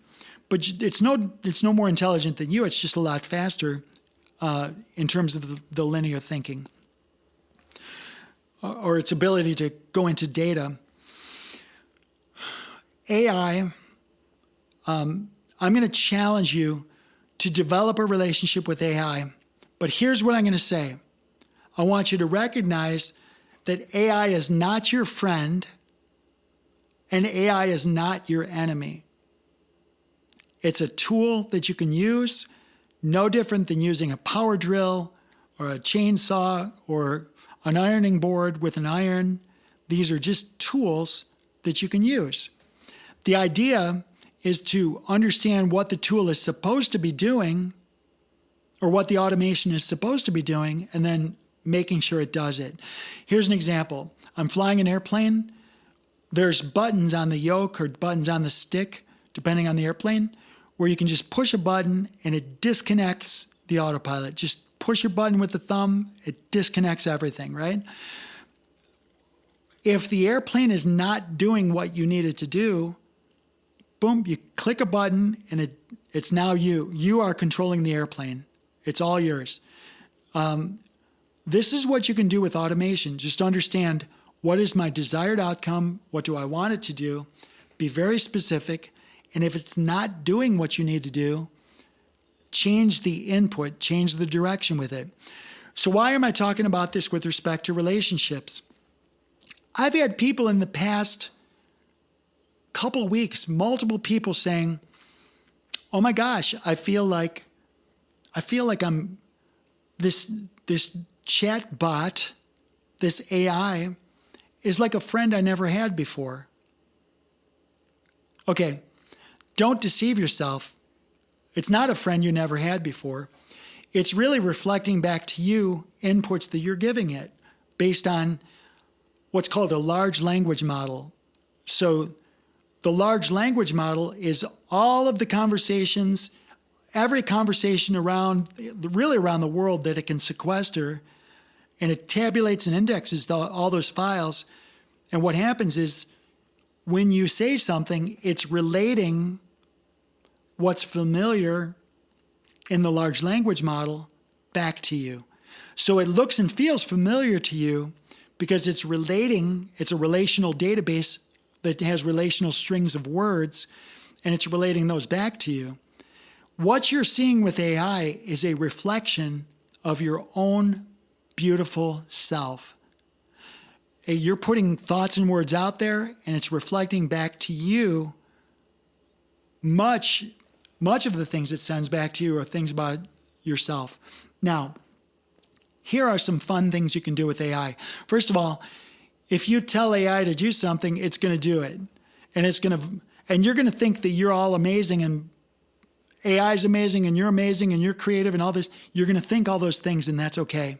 but it's no more intelligent than you. It's just a lot faster in terms of the linear thinking or its ability to go into data. AI, I'm going to challenge you to develop a relationship with AI. But here's what I'm going to say. I want you to recognize that AI is not your friend and AI is not your enemy. It's a tool that you can use, no different than using a power drill or a chainsaw or an ironing board with an iron. These are just tools that you can use. The idea is to understand what the tool is supposed to be doing or what the automation is supposed to be doing, and then making sure it does it. Here's an example. I'm flying an airplane. There's buttons on the yoke or buttons on the stick, depending on the airplane, where you can just push a button and it disconnects the autopilot. Just push your button with the thumb, it disconnects everything, right? If the airplane is not doing what you need it to do, boom, you click a button and it's now you. You are controlling the airplane. It's all yours. This is what you can do with automation. Just understand, what is my desired outcome? What do I want it to do? Be very specific. And if it's not doing what you need to do, change the input, change the direction with it. So why am I talking about this with respect to relationships? I've had people in the past couple weeks, multiple people saying, oh my gosh, I feel like I'm this chat bot, this AI is like a friend I never had before. Okay, don't deceive yourself. It's not a friend you never had before. It's really reflecting back to you inputs that you're giving it based on what's called a large language model. So the large language model is all of the conversations, every conversation around the world that it can sequester, and it tabulates and indexes all those files. And what happens is when you say something, it's relating what's familiar in the large language model back to you. So it looks and feels familiar to you because it's a relational database that has relational strings of words, and it's relating those back to you. What you're seeing with AI is a reflection of your own beautiful self. You're putting thoughts and words out there, and it's reflecting back to you. Much of the things it sends back to you are things about yourself. Now, here are some fun things you can do with AI. First of all, if you tell AI to do something, it's going to do it. And you're going to think that you're all amazing and AI is amazing and you're amazing and you're creative and all this. You're going to think all those things, and that's okay.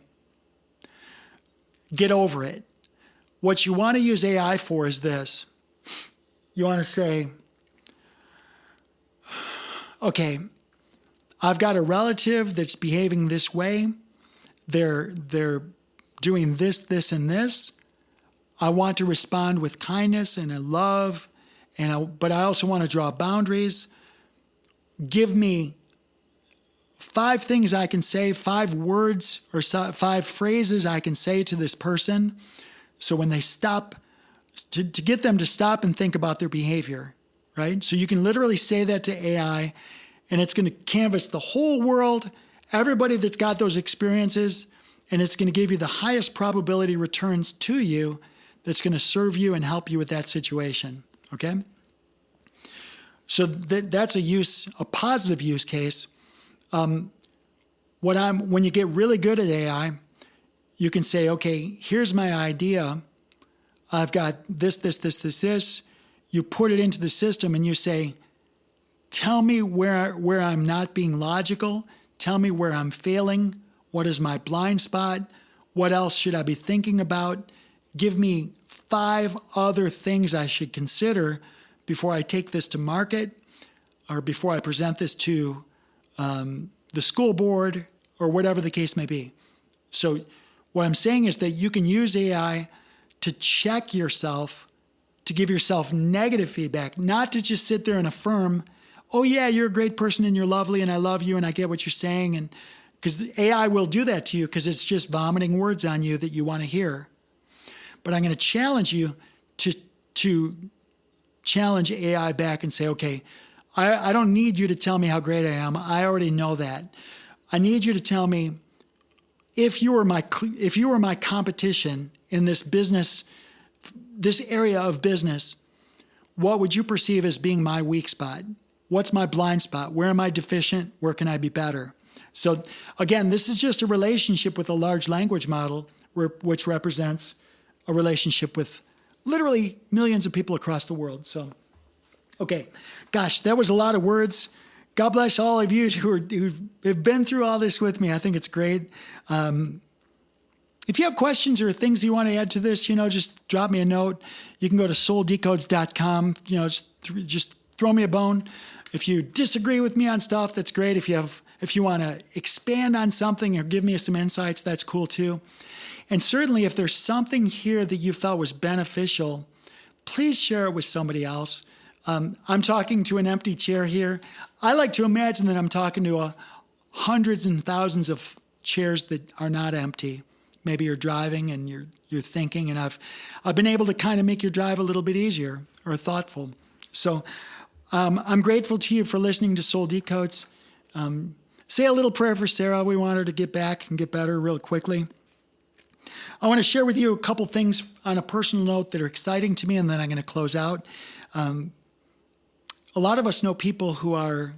Get over it. What you want to use AI for is this. You want to say, okay, I've got a relative that's behaving this way. They're doing this, and this. I want to respond with kindness and love, but I also want to draw boundaries. Give me 5 things I can say, 5 words or 5 phrases I can say to this person. So when they stop, to get them to stop and think about their behavior, right? So you can literally say that to AI, and it's going to canvas the whole world, everybody that's got those experiences, and it's going to give you the highest probability returns to you that's going to serve you and help you with that situation, okay? So that's a positive use case. When you get really good at AI, you can say, okay, here's my idea. I've got this. You put it into the system and you say, tell me where I'm not being logical. Tell me where I'm failing. What is my blind spot? What else should I be thinking about? Give me 5 other things I should consider before I take this to market or before I present this to the school board or whatever the case may be. So what I'm saying is that you can use AI to check yourself, to give yourself negative feedback, not to just sit there and affirm oh yeah, you're a great person and you're lovely and I love you and I get what you're saying. And because the AI will do that to you because it's just vomiting words on you that you want to hear. But I'm going to challenge you to challenge AI back and say, okay, I don't need you to tell me how great I am. I already know that. I need you to tell me if you were my competition in this business, this area of business, what would you perceive as being my weak spot? What's my blind spot? Where am I deficient? Where can I be better? So again, this is just a relationship with a large language model, which represents a relationship with literally millions of people across the world. So, okay, gosh, that was a lot of words. God bless all of you who have been through all this with me. I think it's great. If you have questions or things you want to add to this, just drop me a note. You can go to souldecodes.com. Just throw me a bone. If you disagree with me on stuff, that's great. If you want to expand on something or give me some insights, that's cool too. And certainly if there's something here that you felt was beneficial, please share it with somebody else. I'm talking to an empty chair here. I like to imagine that I'm talking to hundreds and thousands of chairs that are not empty. Maybe you're driving and you're thinking, and I've been able to kind of make your drive a little bit easier or thoughtful. So I'm grateful to you for listening to Soul Decodes. Say a little prayer for Sarah. We want her to get back and get better real quickly. I want to share with you a couple things on a personal note that are exciting to me, and then I'm going to close out. A lot of us know people who are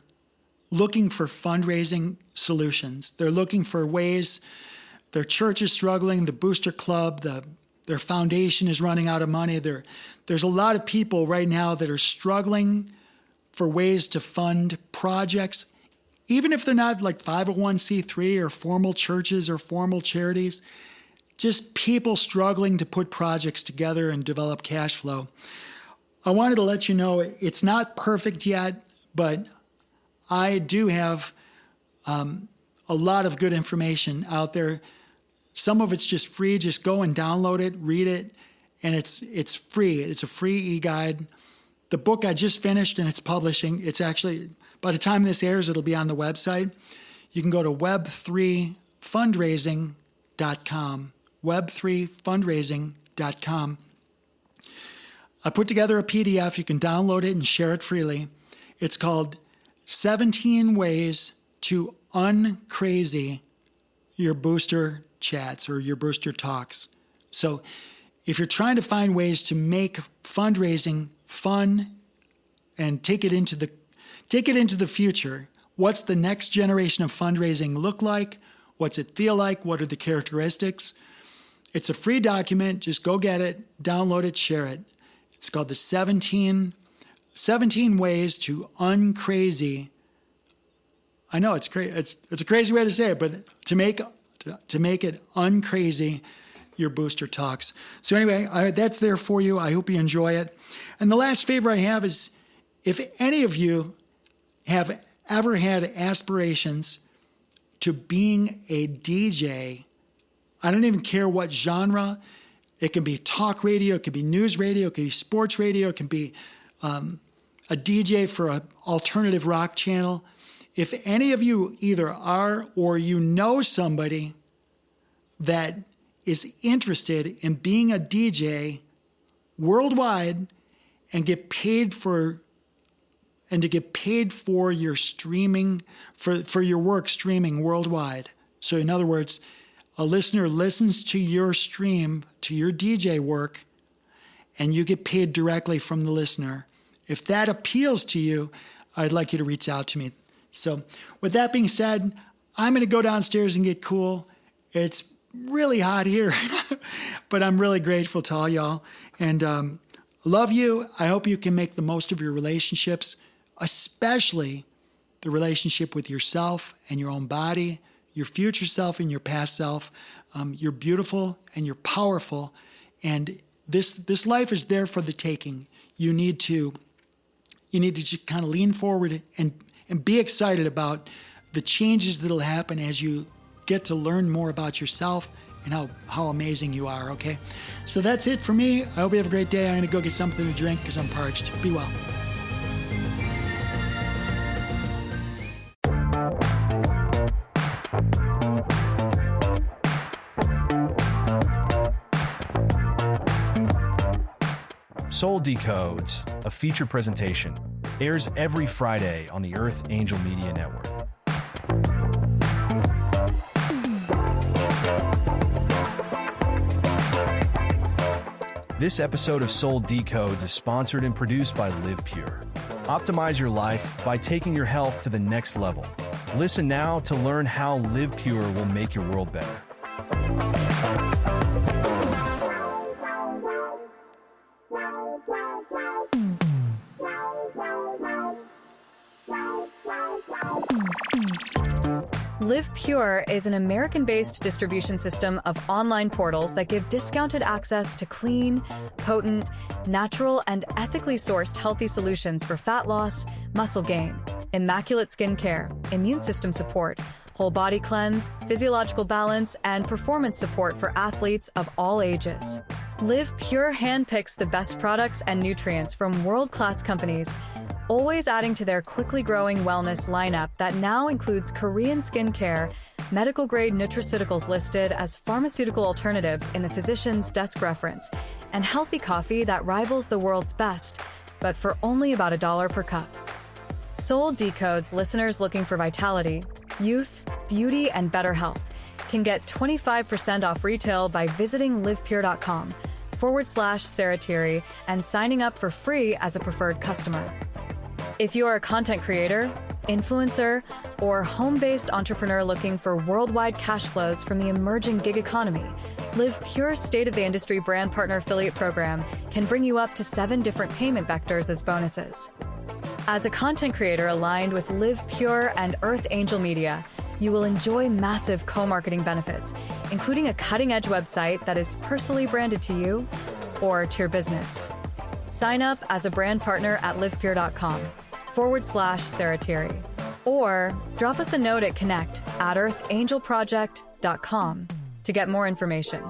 looking for fundraising solutions. They're looking for ways. Their church is struggling, the booster club, their foundation is running out of money. There's a lot of people right now that are struggling for ways to fund projects, even if they're not like 501c3 or formal churches or formal charities, just people struggling to put projects together and develop cash flow. I wanted to let you know it's not perfect yet, but I do have a lot of good information out there. Some of it's just free. Just go and download it, read it, and it's free. It's a free e-guide. The book I just finished and it's publishing. It's actually, by the time this airs, it'll be on the website. You can go to web3fundraising.com, web3fundraising.com. I put together a PDF. You can download it and share it freely. It's called 17 Ways to Uncrazy Your Booster Chats or your booster talks. So if you're trying to find ways to make fundraising fun and take it into the future, what's the next generation of fundraising look like? What's it feel like? What are the characteristics? It's a free document. Just go get it, download it, share it. It's called the 17 Ways to Uncrazy. I know it's crazy. It's a crazy way to say it, but to make it uncrazy your booster talks. So anyway, that's there for you. I hope you enjoy it. And the last favor I have is if any of you have ever had aspirations to being a DJ, I don't even care what genre. It can be talk radio, it can be news radio, it can be sports radio, it can be a DJ for an alternative rock channel. If any of you either are or you know somebody that is interested in being a DJ worldwide and to get paid for your streaming, for your work streaming worldwide. So in other words, a listener listens to your stream, to your DJ work, and you get paid directly from the listener. If that appeals to you, I'd like you to reach out to me. So with that being said, I'm going to go downstairs and get cool. It's really hot here, but I'm really grateful to all y'all. And love you. I hope you can make the most of your relationships, especially the relationship with yourself and your own body, your future self and your past self. You're beautiful and you're powerful. And this life is there for the taking. You need to just kind of lean forward and be excited about the changes that'll happen as you get to learn more about yourself and how amazing you are, okay? So that's it for me. I hope you have a great day. I'm going to go get something to drink because I'm parched. Be well. Soul Decodes, a feature presentation, airs every Friday on the Earth Angel Media Network. This episode of Soul Decodes is sponsored and produced by Live Pure. Optimize your life by taking your health to the next level. Listen now to learn how Live Pure will make your world better. Live Pure is an American-based distribution system of online portals that give discounted access to clean, potent, natural, and ethically sourced healthy solutions for fat loss, muscle gain, immaculate skin care, immune system support, whole body cleanse, physiological balance, and performance support for athletes of all ages. Live Pure handpicks the best products and nutrients from world-class companies, always adding to their quickly growing wellness lineup that now includes Korean skincare, medical-grade nutraceuticals listed as pharmaceutical alternatives in the physician's desk reference, and healthy coffee that rivals the world's best, but for only about $1 per cup. Soul Decodes listeners looking for vitality, youth, beauty, and better health can get 25% off retail by visiting livepure.com/Sarah Tirri and signing up for free as a preferred customer. If you are a content creator, influencer, or home-based entrepreneur looking for worldwide cash flows from the emerging gig economy, Live Pure's state-of-the-industry brand partner affiliate program can bring you up to 7 different payment vectors as bonuses. As a content creator aligned with Live Pure and Earth Angel Media, you will enjoy massive co-marketing benefits, including a cutting-edge website that is personally branded to you or to your business. Sign up as a brand partner at livepure.com/Sarah Tirri, or drop us a note at connect@earthangelproject.com to get more information.